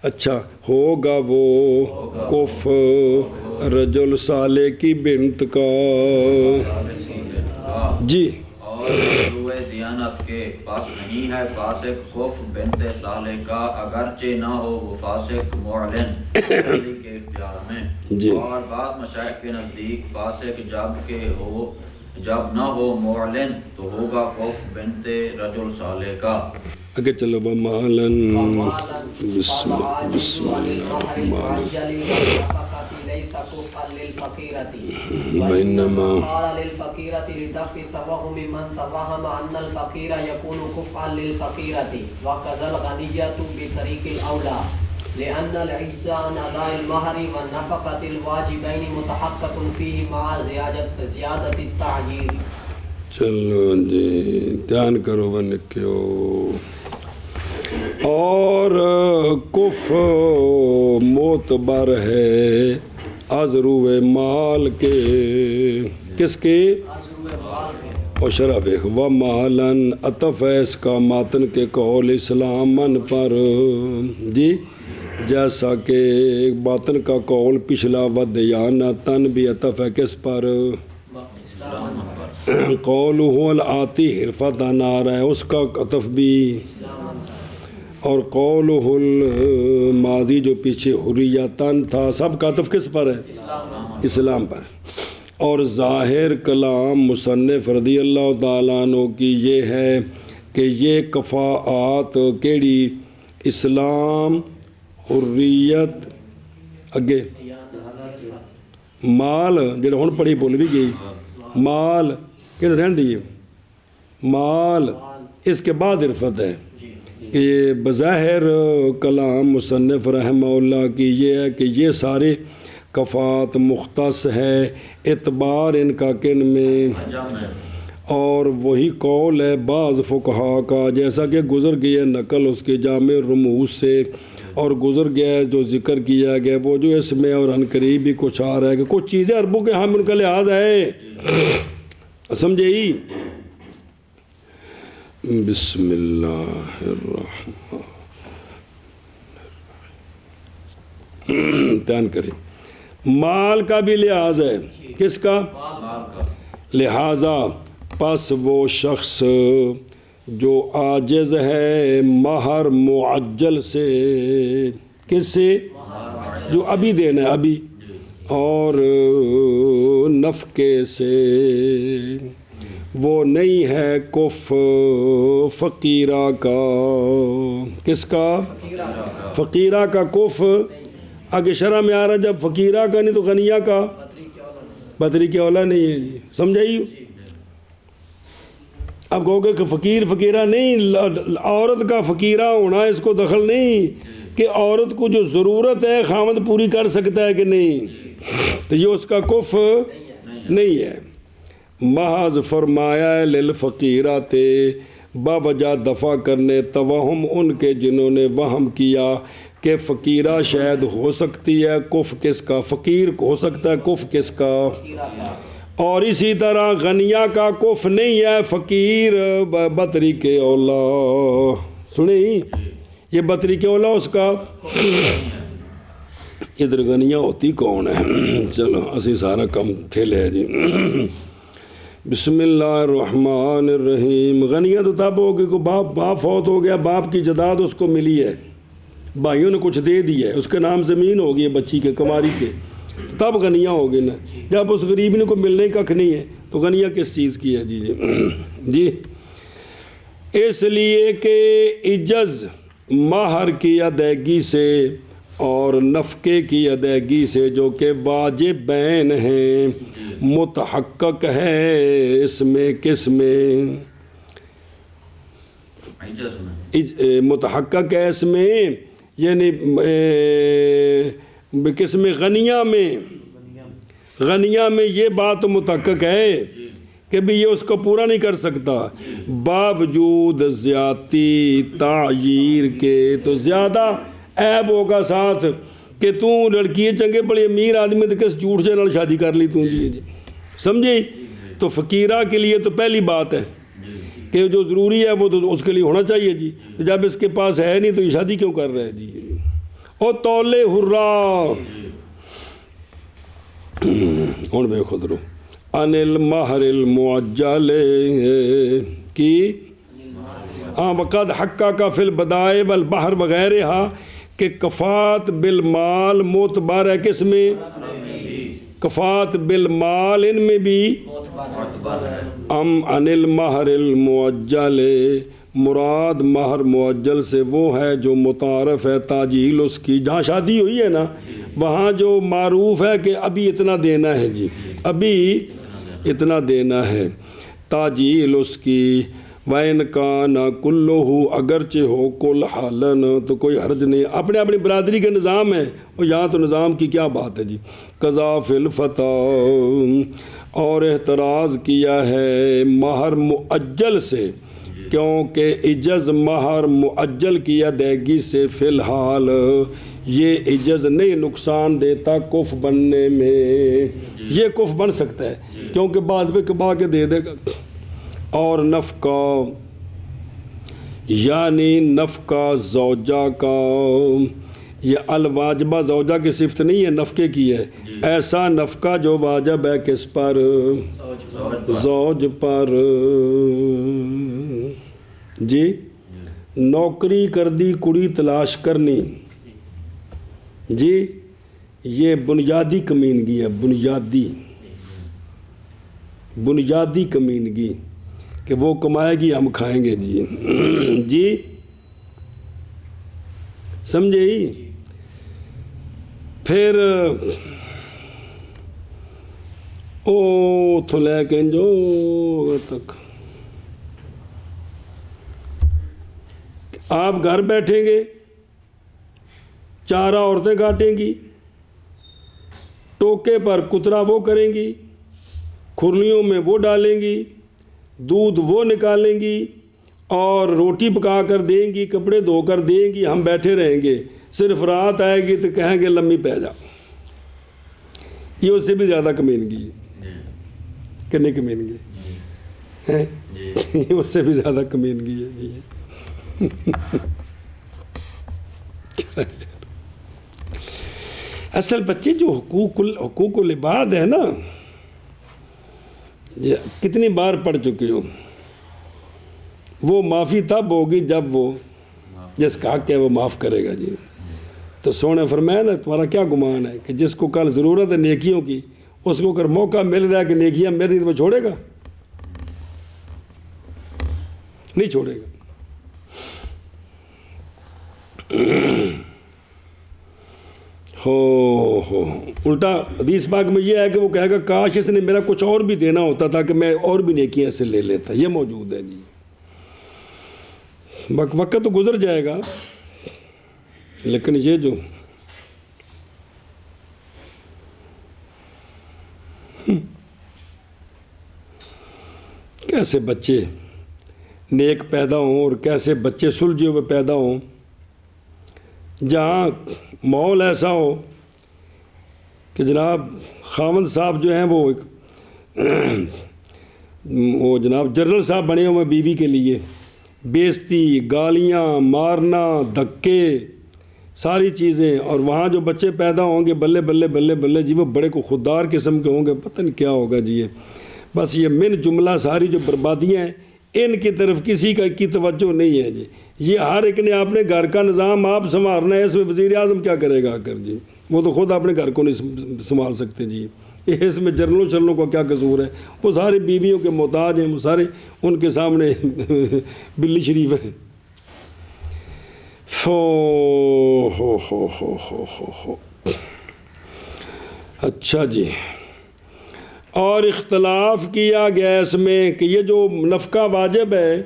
اچھا ہوگا وہ کف رجل صالح کی بنت کا جی۔ اور روئے دیانت کے پاس نہیں ہے فاسق کف بنت صالح کا اگرچہ نہ ہو وہ فاسق معلن فضلی کے اختیار میں جی۔ اور بعض مشائخ کے نزدیک فاسق جب نہ ہو معلن تو ہوگا کف بنت رجل صالح کا۔ اگے چلو بمالن بسم اللہ بینما قال للفقيرة لدفع التوهم من توهم أن الفقير يكون كفءا للفقيرة وكذا الغنية بطريق الأولى لأن العجز عن أداء المهر والنفقة الواجبين متحقق فيه مع زيادة التعجيل۔ چلو جی دھیان کرو بنکیو۔ اور کف معتبر ہے عذرو مال کے، کس کے؟ اور شرف و مالن عطف ہے اس کا ماتن کے قول اسلامن پر جی، جیسا کہ باطن کا قول پچھلا و دیانتن بھی عطف ہے کس پر؟ قولہ الآتی حرفت نار ہے اس کا عطف بھی، اور قولہ الماضی جو پیچھے حریتن تھا سب کا عطف کس پر ہے؟ اسلام پر۔ اور ظاہر کلام مصنف رضی اللہ تعالیٰ عنہ کی یہ ہے کہ یہ کفاءات کیڑی اسلام حریت اگے مال جڑا ہن پڑھی بول بھی گئی مال کہ رہن دیئے مال اس کے بعد عرفت ہے کہ یہ بظاہر کلام مصنف رحمہ اللہ کی یہ ہے کہ یہ سارے کفات مختص ہے اعتبار ان کا کن میں اور وہی قول ہے بعض فقہا کا، جیسا کہ گزر گیا نقل اس کے جامع رموز سے، اور گزر گیا ہے جو ذکر کیا گیا وہ جو اس میں اور عنقریب بھی کچھ آ رہا ہے کہ کچھ چیزیں عربوں کے ہم ان کا لحاظ ہے، سمجھے ہی؟ بسم اللہ الرحمن دھیان کریں، مال کا بھی لحاظ ہے، کس کا؟ لہذا پس وہ شخص جو عاجز ہے مہر معجل سے، کس سے؟ جو ابھی دینا ہے ابھی، اور نفقے سے، وہ نہیں ہے کف فقیرہ کا، کس کا؟ فقیرہ کا کف آگے شرح میں آ رہا، جب فقیرہ کا نہیں تو غنیہ کا، بطری کے اولا نہیں ہے جی، سمجھائی؟ اب کہو گے کہ فقیر فقیرہ نہیں، عورت کا فقیرہ ہونا اس کو دخل نہیں کہ عورت کو جو ضرورت ہے خاوند پوری کر سکتا ہے کہ نہیں، تو یہ اس کا کف نہیں ہے۔ محض فرمایا ہے للفقیرات، باوجہ دفع کرنے توہم ان کے جنہوں نے وہم کیا کہ فقیرہ شاید ہو سکتی ہے کف کس کا؟ فقیر ہو سکتا ہے کف کس کا؟ اور اسی طرح غنیہ کا کف نہیں ہے فقیر بطری کے اولا، سنیں یہ بطری کے اولا اس کا، ادھر غنیہ ہوتی کون ہے؟ چلو اسی سارا کم ٹھیلے ہے جی۔ بسم اللہ الرحمن الرحیم، غنیہ تو تب ہوگی کہ باپ فوت ہو گیا، باپ کی جداد اس کو ملی ہے، بھائیوں نے کچھ دے دی ہے، اس کے نام زمین ہوگی ہے بچی کے کماری کے، تب غنیہ ہوگی نا، جب اس غریب نے کو ملنے ککھ نہیں ہے تو غنیہ کس چیز کی ہے؟ جی جی اس لیے کہ عجز مہر کی ادائیگی سے اور نفقے کی ادائیگی سے جو کہ واجب بین ہیں، متحقق ہے اس میں، کس میں؟ متحقق ہے اس میں، یعنی کس میں؟ غنیہ میں، غنیہ میں یہ بات متحقق ہے کہ بھی یہ اس کو پورا نہیں کر سکتا باوجود زیادتی تعییر کے، تو زیادہ عیب ہوگا ساتھ کہ تو لڑکی ہے چنگے بڑے امیر آدمی تو کس جھوٹ سے نال شادی کر لی تو جی سمجھے؟ تو فقیرہ کے لیے تو پہلی بات ہے کہ جو ضروری ہے وہ تو اس کے لیے ہونا چاہیے جی، تو جب اس کے پاس ہے نہیں تو یہ شادی کیوں کر رہا ہے جی؟ او تولے حرا ہوں بے خود رو ان المہر المعجل کی وقد حقا کا فی البدائے والبحر وغیرہ کہ کفات بالمال معتبر ہے، کس میں؟ کفات بالمال ان میں بھی، عن المہر المعجل مراد مہر معجل سے وہ ہے جو متعارف ہے تاجیل اس کی، جہاں شادی ہوئی ہے نا وہاں جو معروف ہے کہ ابھی اتنا دینا ہے جی، ابھی اتنا دینا ہے، تاجیل اس کی، وَإِنْ كَانَ كُلُّهُ اگرچہ ہو کل حالن تو کوئی حرج نہیں، اپنے اپنی برادری کا نظام ہے، اور یہاں تو نظام کی کیا بات ہے جی۔ قضا فی الفتح اور اعتراض کیا ہے مہر معجل سے، کیونکہ عجز مہر معجل کی ادائیگی سے فی الحال یہ عجز نہیں نقصان دیتا کف بننے میں، یہ کف بن سکتا ہے کیونکہ بعد میں کبا کے دے دے گا۔ اور نفقہ یعنی نفقہ زوجہ کا، یہ الواجبہ زوجہ کی صفت نہیں ہے، نفقے کی ہے، ایسا نفقہ جو واجب ہے کس پر؟ زوج پر جی۔ نوکری کر دی کڑی تلاش کرنی جی، یہ بنیادی کمینگی ہے، بنیادی کمینگی کہ وہ کمائے گی ہم کھائیں گے جی جی سمجھے ہی؟ پھر او تو لے کے جو تک آپ گھر بیٹھیں گے، چارہ عورتیں کاٹیں گی، ٹوکے پر کترا وہ کریں گی، کھرلیوں میں وہ ڈالیں گی، دودھ وہ نکالیں گی اور روٹی پکا کر دیں گی، کپڑے دھو کر دیں گی، ہم بیٹھے رہیں گے، صرف رات آئے گی تو کہیں گے لمبی پہ جا۔ یہ اس سے بھی زیادہ کمینگی ہے، کتنی کمینگی ہے، یہ اس سے بھی زیادہ کمینگی ہے جی۔ اصل بچے جو حقوق العباد ہے نا، یہ کتنی بار پڑھ چکے ہو، وہ معافی تب ہوگی جب وہ جس کا حق ہے وہ معاف کرے گا جی۔ تو سونے فرمایا نا، تمہارا کیا گمان ہے کہ جس کو کل ضرورت ہے نیکیوں کی، اس کو اگر موقع مل رہا ہے کہ نیکیاں مل رہی تو وہ چھوڑے گا؟ نہیں چھوڑے گا۔ ہو الٹا حدیث پاک میں یہ ہے کہ وہ کہے گا کاش اس نے میرا کچھ اور بھی دینا ہوتا تھا کہ میں اور بھی نیکیاں سے لے لیتا۔ یہ موجود ہے جی۔ وقت تو گزر جائے گا، لیکن یہ جو کیسے بچے نیک پیدا ہوں اور کیسے بچے سلجھے ہوئے پیدا ہوں، جہاں ماحول ایسا ہو کہ جناب خاوند صاحب جو ہیں وہ جناب جنرل صاحب بنے ہوئے بیوی کے لیے، بیزتی، گالیاں، مارنا، دھکے، ساری چیزیں، اور وہاں جو بچے پیدا ہوں گے بلے بلے بلے بلے جی وہ بڑے کو خوددار قسم کے ہوں گے، پتہ نہیں کیا ہوگا جی۔ بس یہ من جملہ ساری جو بربادیاں ہیں ان کی طرف کسی کی توجہ نہیں ہے جی۔ یہ ہر ایک نے اپنے گھر کا نظام آپ سنوارنا ہے، اس میں وزیر اعظم کیا کرے گا آ کر جی؟ وہ تو خود اپنے گھر کو نہیں سنبھال سکتے جی، اس میں جرنلوں کا کیا قصور ہے؟ وہ سارے بیویوں کے محتاج ہیں، وہ سارے ان کے سامنے بلی شریف ہیں۔ اچھا جی، اور اختلاف کیا گیا اس میں کہ یہ جو نفقہ واجب ہے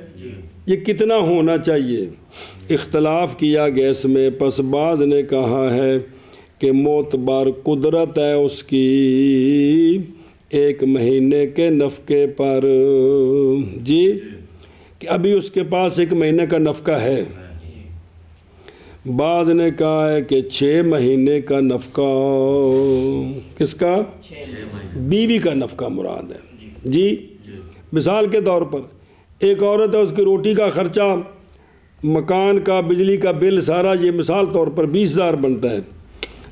یہ کتنا ہونا چاہیے، اختلاف کیا گیا اس میں۔ پس بعض نے کہا ہے کہ معتبر قدرت ہے اس کی 1 مہینے کے نفقے پر جی، کہ ابھی اس کے پاس 1 مہینے کا نفقہ ہے۔ بعض نے کہا ہے کہ 6 مہینے کا نفقہ، کس کا؟ بیوی کا نفقہ مراد ہے جی۔ مثال کے طور پر ایک عورت ہے، اس کی روٹی کا خرچہ، مکان کا، بجلی کا بل، سارا یہ مثال طور پر 20,000 بنتا ہے،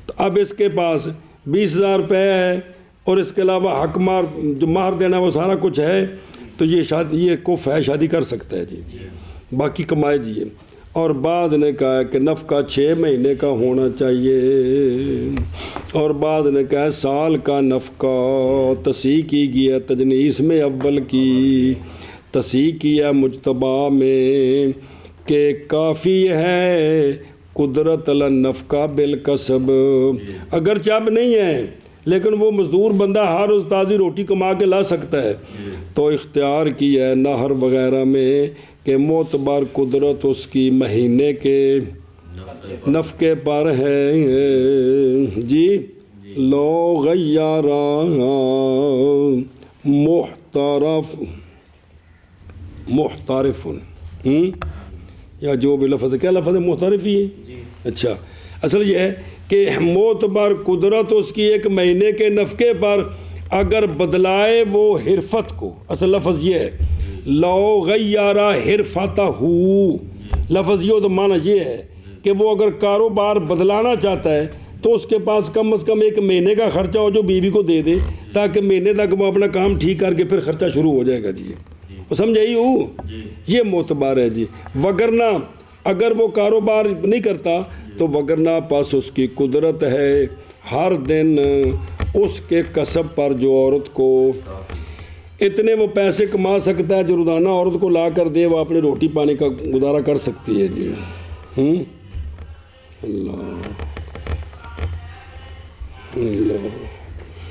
تو اب اس کے پاس 20,000 روپے ہے اور اس کے علاوہ حق مار جو مہر دینا وہ سارا کچھ ہے، تو یہ کف ہے، شادی کر سکتا ہے جی، باقی کمائے جی۔ اور بعض نے کہا کہ نفقہ 6 مہینے کا ہونا چاہیے، اور بعض نے کہا سال کا نفقہ۔ تصحیح کی گیا تجنیس میں اول کی، تصحیح کیا مجتبہ میں کہ کافی ہے قدرت النفقہ بالکسب، اگرچہ اب نہیں ہے لیکن وہ مزدور بندہ ہر روز تازی روٹی کما کے لا سکتا ہے، تو اختیار کیا ہے نہر وغیرہ میں کہ معتبر قدرت اس کی مہینے کے نفقے پر ہے جی۔ لو غیرہ محترف یا جو بھی لفظ ہے، کیا لفظ ہے؟ محترف ہی ہے۔ اچھا، اصل یہ ہے کہ معتبر قدرت اس کی 1 مہینے کے نفقے پر اگر بدلائے وہ حرفت کو، اصل لفظ یہ ہے لو غیرہ حرفتہ، لفظ یہ تو معنی یہ ہے کہ وہ اگر کاروبار بدلانا چاہتا ہے تو اس کے پاس کم از کم 1 مہینے کا خرچہ ہو جو بیوی کو دے دے، تاکہ مہینے تک وہ اپنا کام ٹھیک کر کے پھر خرچہ شروع ہو جائے گا جی۔ وہ سمجھائی ہو؟ یہ معتبر ہے جی۔ وگرنہ اگر وہ کاروبار نہیں کرتا تو وگرنہ پاس اس کی قدرت ہے ہر دن اس کے کسب پر جو عورت کو اتنے وہ پیسے کما سکتا ہے جو روزانہ عورت کو لا کر دے، وہ اپنے روٹی پانی کا گزارا کر سکتی ہے جی۔ اللہ اللہ،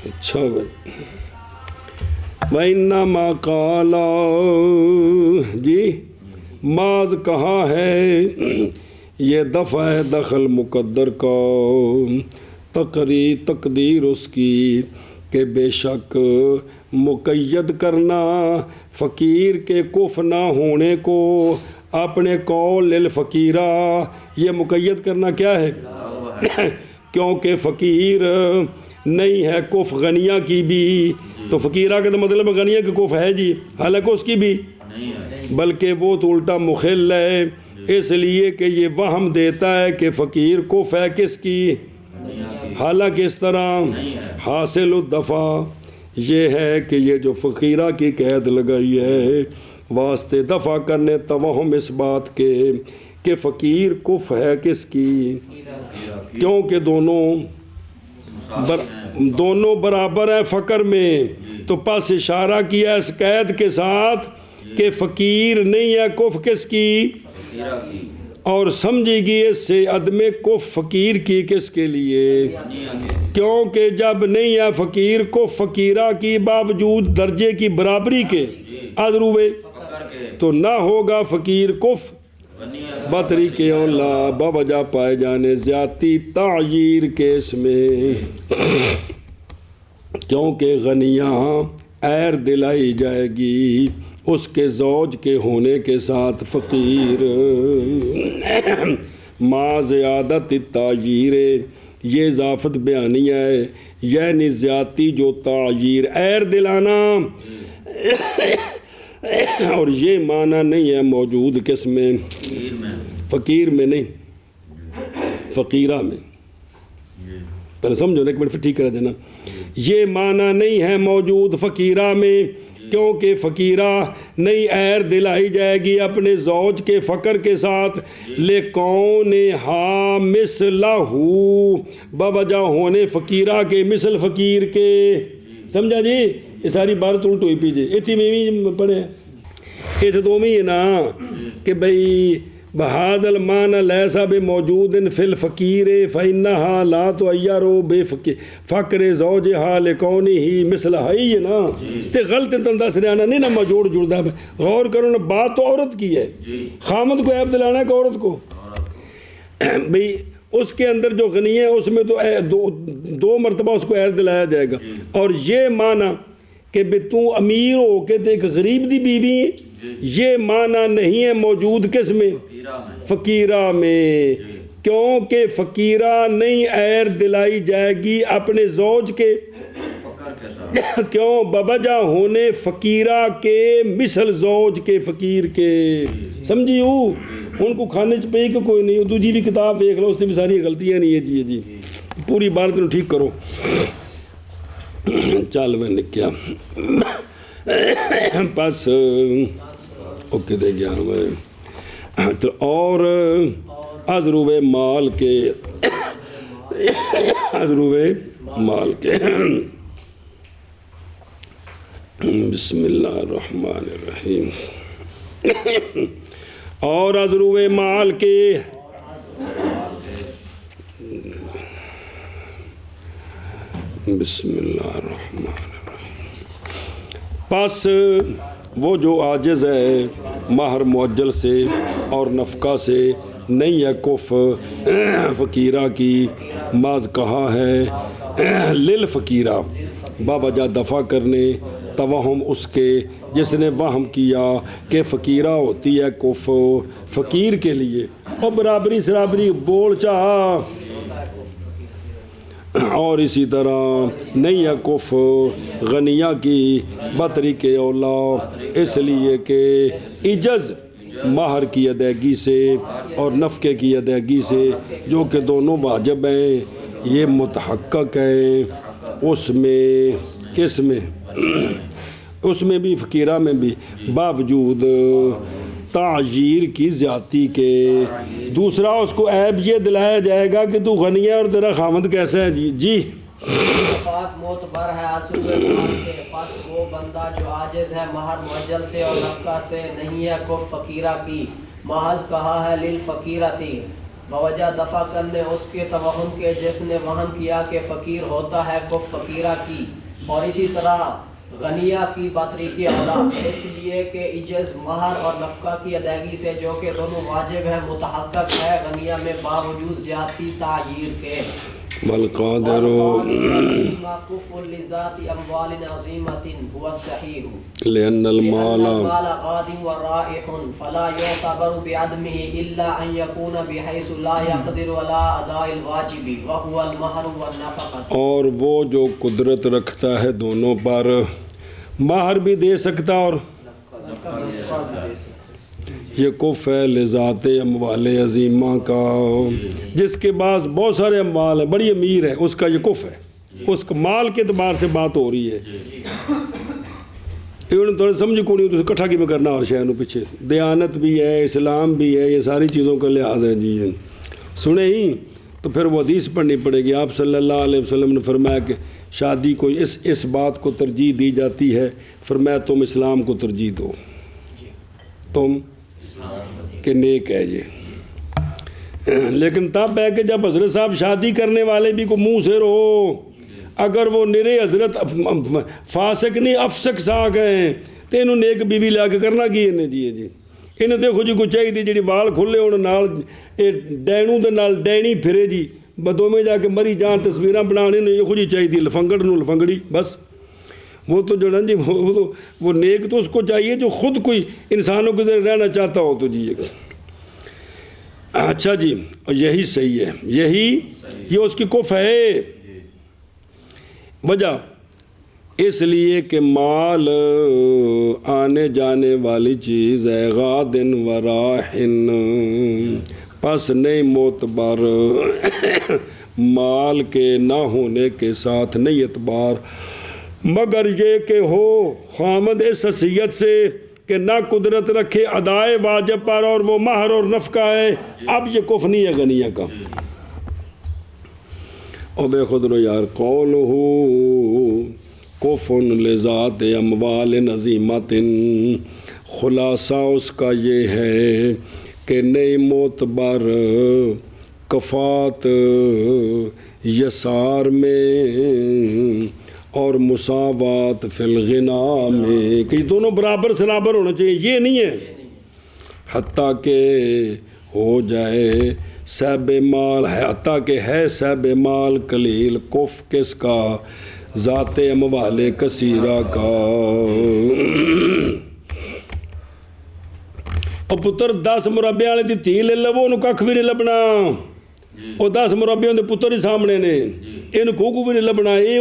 اچھا بھائی۔ وَإِنَّمَا قَالَ جی، ماذ کہا ہے یہ دفع ہے دخل مقدر کا، تقدیر اس کی کہ بے شک مقید کرنا فقیر کے کف نہ ہونے کو اپنے قول للفقیرہ، یہ مقید کرنا کیا ہے؟ کیونکہ فقیر نہیں ہے کف غنیہ کی بھی، تو فقیرہ کا تو مطلب غنیہ کی کف ہے جی، حالانکہ اس کی بھی نہیں ہے، بلکہ وہ تو الٹا مخل ہے، اس لیے کہ یہ وہم دیتا ہے کہ فقیر کف ہے کس کی، حالانکہ اس طرح حاصل الدفع یہ ہے کہ یہ جو فقیرہ کی قید لگائی ہے واسطے دفع کرنے توہم اس بات کے کہ فقیر کف ہے کس کی، کیونکہ دونوں برابر ہیں فقر میں، تو پس اشارہ کیا اس قید کے ساتھ کہ فقیر نہیں ہے کف کس کی، فقیرہ کی، اور سمجھے گی اس سے عدم کف فقیر کی کس کے لیے، کیونکہ جب نہیں ہے فقیر کف فقیرہ کی باوجود درجے کی برابری کے ادروے فقر کے، تو نہ ہوگا فقیر کف بطری کے اولا بوجہ پائے جانے زیادتی تعییر کیس میں، کیونکہ غنیہ عیر دلائی جائے گی اس کے زوج کے ہونے کے ساتھ فقیر ما زیادت تعییر، یہ اضافت بیانیہ ہے، یعنی زیادتی جو تعییر عیر دلانا، اور یہ معنی نہیں ہے موجود کس میں، فقیر میں نہیں فقیرہ میں، پہلے سمجھو نا ایک منٹ پھر ٹھیک کر دینا، یہ معنی نہیں ہے موجود فقیرہ میں، کیونکہ فقیرہ نئی عیر دلائی جائے گی اپنے زوج کے فقر کے ساتھ، لِکَوْنِهَا مِثْلَهُ بوجہ ہونے فقیرہ کے مثل فقیر کے، سمجھا جی، یہ ساری بات الٹ ہوئی پیجھے اتھی میں بھی پڑھے اتھ تو میں نا کہ بھئی بہذا المعنى لیس بموجود فی الفقیر فإنها لا تعیر بفقر زوجها لکونہ مثلہ، یہ نا تے غلط تندہ سریانہ نہیں نا مجوڑ جڑتا، غور کرو نا، بات تو عورت کی ہے، خامد کو عیب دلانا ہے کہ عورت کو، بھئی اس کے اندر جو غنی ہے اس میں تو دو مرتبہ اس کو عیب دلایا جائے گا، اور یہ معنی کہ بے تو امیر ہو کے تے ایک غریب دی بیوی ہے، یہ معنی نہیں ہے موجود کس میں، فقیرہ میں، کیونکہ فقیرہ نہیں عیر دلائی جائے گی اپنے زوج کے کیوں بوجہ ہونے فقیرہ کے مثل زوج کے فقیر کے، سمجھی ہو، ان کو کھانے پہ کہ کوئی نہیں، تو جی بھی کتاب دیکھ لو اس میں بھی ساری غلطیاں نہیں ہے جی پوری بات کو ٹھیک کرو، چل میں نے کیا پس اوکے دے گیا میں تو، اور ازروب مال کے بسم اللہ الرحمن الرحیم، اور ازروب مال کے بسم اللہ الرحمن الرحیم، پس وہ جو عاجز ہے مہر معجل سے اور نفقہ سے نہیں ہے کف فقیرہ کی، ماز کہا ہے للفقیرہ بوجہ دفع کرنے توہم اس کے جس نے وہم کیا کہ فقیرہ ہوتی ہے کف فقیر کے لیے، اور برابری سرابری بول چاہا، اور اسی طرح نہیں ہے کف غنیہ کی بطریق اولا، اس لیے کہ عجز مہر کی ادائیگی سے اور نفقے کی ادائیگی سے جو کہ دونوں واجب ہیں یہ متحقق ہیں، اس میں کس میں اس میں بھی فقیرہ میں بھی باوجود تعییر کی زیادتی کے، دوسرا اس کو عیب یہ دلایا جائے گا کہ تو غنی ہے اور تیرا خامد کیسا ہے جی بات معتبر ہے ازروب مال کے، پس وہ بندہ جو عاجز ہے مہر معجل سے اور نفقہ سے نہیں ہے کف فقیرہ کی، محض کہا ہے للفقیرتی بوجہ دفع کرنے اس کے توہم کے جس نے وہم کیا کہ فقیر ہوتا ہے کف فقیرہ کی، اور اسی طرح غنیہ کی بطریق اولا، اس لیے کہ عجز مہر اور نفقہ کی ادائیگی سے جو کہ دونوں واجب ہے متحقق ہے غنیہ میں باوجود زیادتی تعییر کے، والقادر والقادر كفء لذات أموال عظيمة هو الصحيح لأن المال المال غاد ورائح فلا يعتبر بعدمه إلا أن يكون بحيث لا يقدر على أداء الواجب وهو المهر والنفقة. اور وہ جو قدرت رکھتا ہے دونوں پر، مہر بھی دے سکتا اور یہ کف ہے لذات اموال عظیمہ کا، جس کے پاس بہت سارے اموال ہیں، بڑی امیر ہے، اس کا یہ کف ہے، اس کا مال کے اعتبار سے بات ہو رہی ہے. انہوں نے تھوڑا سمجھ کو نہیں تو کٹھا کی میں کرنا اور شہروں پیچھے دیانت بھی ہے، اسلام بھی ہے، یہ ساری چیزوں کا لحاظ ہے. جی سنے ہی تو پھر وہ حدیث پڑھنی پڑے گی. آپ صلی اللہ علیہ وسلم نے فرمایا کہ شادی کو اس بات کو ترجیح دی جاتی ہے، فرمایا تم اسلام کو ترجیح دو، تم کہ نیک ہے یہ. لیکن تب ہے کہ جب حضرت صاحب شادی کرنے والے بھی کو منہ سے رہو، اگر وہ نرے حضرت فاسق نہیں افسق سا گئے تو انہوں نیک بیوی لے کے کرنا کی انہیں. جی انہیں دیکھو جی کوئی چاہیے جی وال کھلے ہونے نال ڈینوں دے نال ڈینی پھرے جی بدو میں جا کے مری جان تصویراں بنانے یہ خود ہی چاہیے لفنگڑ نو لفنگڑی بس. وہ تو جو نا جی وہ نیک تو اس کو چاہیے جو خود کوئی انسانوں کے ذریعے رہنا چاہتا ہو. تو جی اچھا جی اور یہی صحیح ہے، یہی یہ اس کی کف ہے. وجہ اس لیے کہ مال آنے جانے والی چیز ہے، غادن وراحن، پس نہیں معتبر مال کے نہ ہونے کے ساتھ نہیں اعتبار، مگر یہ کہ ہو خامد اس حیثیت سے کہ نہ قدرت رکھے ادائے واجب پر اور وہ مہر اور نفقہ ہے. اب یہ کف نہیں ہے غنیہ کا. او بے خود رو یار قولہ کفن لذات اموال عظیمت، خلاصہ اس کا یہ ہے کہ نئی معتبر کفات یسار میں اور مساوات فی الغنا میں، کہ دونوں برابر سرابر ہونا چاہیے، یہ نہیں ہے. حتیٰ کہ ہو جائے صاحب مال ہے، حتیٰ کہ ہے صاحب مال قلیل، کف کس کا؟ ذات اموال کثیرہ کا. اور پتر 10 مربے والے دی تھی لے لو انہوں ککھ بھی نہیں لبنا، وہ 10 مربے ہوندے پتر ہی سامنے نے، انہوں کوکو بھی نہیں لبنا، یہ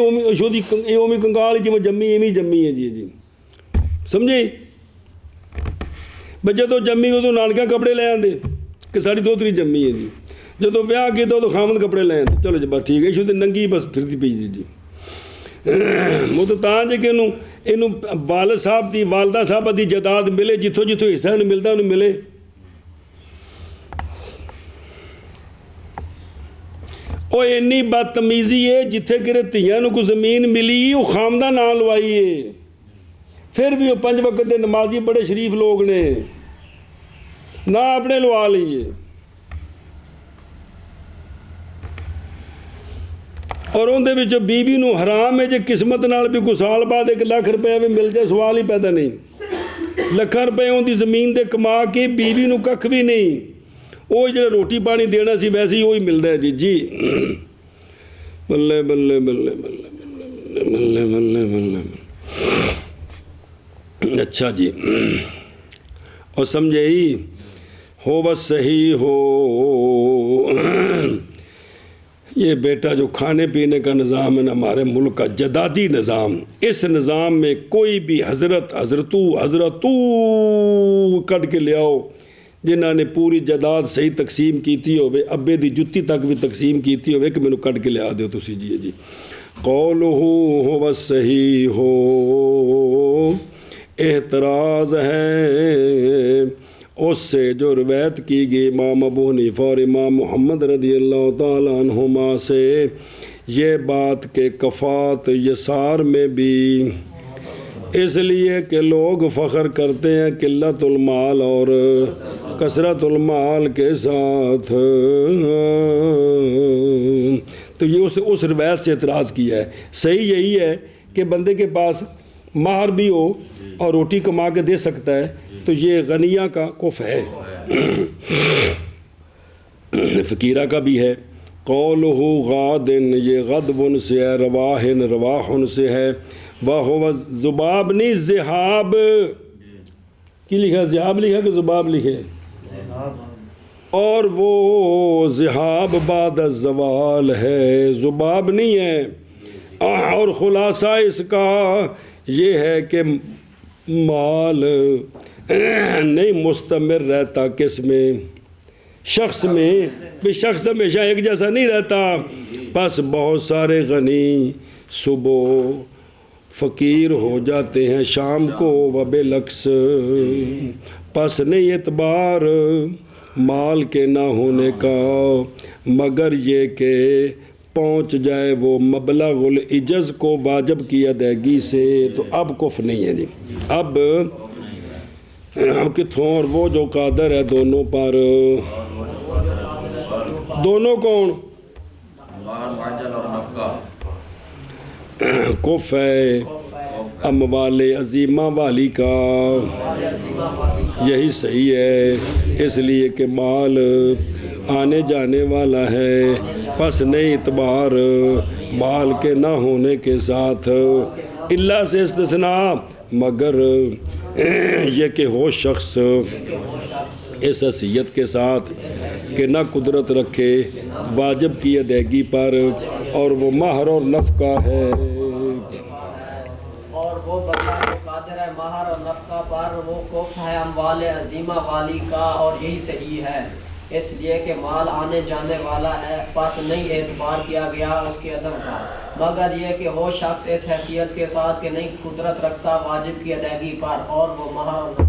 اومی کنگال جی میں جمی ایمی جمی ہے. جی سمجھے بچے تو جمی ہو تو نانکیاں کپڑے لے آندے کہ ساری دوتری جمی ہے. جی جدو بیاہ کیتا تو خامد کپڑے لے آندے، چلو جی بس ٹھیک ہے، شو ننگی بس پھرتی پی. جی وہ تو تاں جے کہ انہوں والد صاحب دی والدہ صاحب دی جداد ملے، جتھوں جتھوں حصہ انہوں ملتا انہوں ملے. وہ اینی بدتمیزی ہے جتھے کہ تھیاں کو زمین ملی وہ خامدہ نہ لوائی ہے، پھر بھی وہ 5 وقت دے نمازی بڑے شریف لوگ نے نہ اپنے لوا لیے. اور اندر وچ بیوی نو حرام ہے جے قسمت نال بھی کوئی سال بعد 1 لاکھ روپے بھی مل جائے سوال ہی پیدا نہیں. لکھاں روپے اندی زمین دے کما کے بیوی نو ککھ بھی نہیں، وہ جو روٹی پانی دینا سی ویسے ہی وہی ملتا ہے. جی جی بلے بلے بلے بلے بلے بلے بلے. اچھا جی اور سمجھے ہی ہو بس صحیح ہو. یہ بیٹا جو کھانے پینے کا نظام ہے نا ہمارے ملک کا جدادی نظام، اس نظام میں کوئی بھی حضرتو کٹ کے لے آؤ جنہاں نے پوری جداد صحیح تقسیم کیتی ہوئے، ابے دی جتی تک بھی تقسیم کیتی ہوئے کہ میں نے کٹ کے لے آ دیو تسی. جی جی قولہ ہو صحیح ہو. اعتراض ہے اس سے جو روایت کی گئی امام ابو حنیفہ اور امام محمد رضی اللہ تعالیٰ عنہما سے، یہ بات کہ کفات یسار میں بھی، اس لیے کہ لوگ فخر کرتے ہیں قلت المال اور کثرت المال کے ساتھ، تو یہ اس روایت سے اعتراض کیا ہے. صحیح یہی ہے کہ بندے کے پاس مہر بھی ہو اور روٹی کما کے دے سکتا ہے تو یہ غنیہ کا کف ہے. فقیرہ کا بھی ہے، قولہ غادن یہ غدبن سے ہے، رواحن رواحن سے ہے، وہو ذباب نہیں ذہاب کی لکھا، ذہاب لکھا کہ ذباب لکھے، اور وہ ذہاب بعد الزوال ہے، ذباب نہیں ہے۔ اور خلاصہ اس کا یہ ہے کہ مال نہیں مستمر رہتا کس میں، شخص میں، بھی شخص ہمیشہ ایک جیسا نہیں رہتا، بس بہت سارے غنی صبح فقیر ہو جاتے ہیں شام کو، وبالعکس پس نہیں اعتبار مال کے نہ ہونے کا، مگر یہ کہ پہنچ جائے وہ مبلغ العجز کو واجب کی ادائیگی سے، تو اب کفر نہیں ہے جی، اب کتوں، اور وہ جو قادر ہے دونوں پر، دونوں کون؟ مال معجل اور نفقہ، کف ہے اموال عظیمہ والی کا، یہی صحیح ہے، اس لیے کہ مال آنے جانے والا ہے، پس نہیں اعتبار مال کے نہ ہونے کے ساتھ، اللہ سے استثناء، مگر یہ کہ ہو شخص اس حیثیت کے ساتھ کہ نہ قدرت رکھے واجب کی ادائیگی پر، اور وہ مہر اور نفقہ ہے، اور وہ بندہ جو قادر ہے مہر اور نفقہ پر، وہ کف ہے اموال عظیمہ والی کا، اور یہی صحیح ہے، اس لیے کہ مال آنے جانے والا ہے، پس نہیں اعتبار کیا گیا اس کے عدم کا، مگر یہ کہ ہو شخص اس حیثیت کے ساتھ کہ نہیں قدرت رکھتا واجب کی ادائیگی پر، اور وہ مہر اور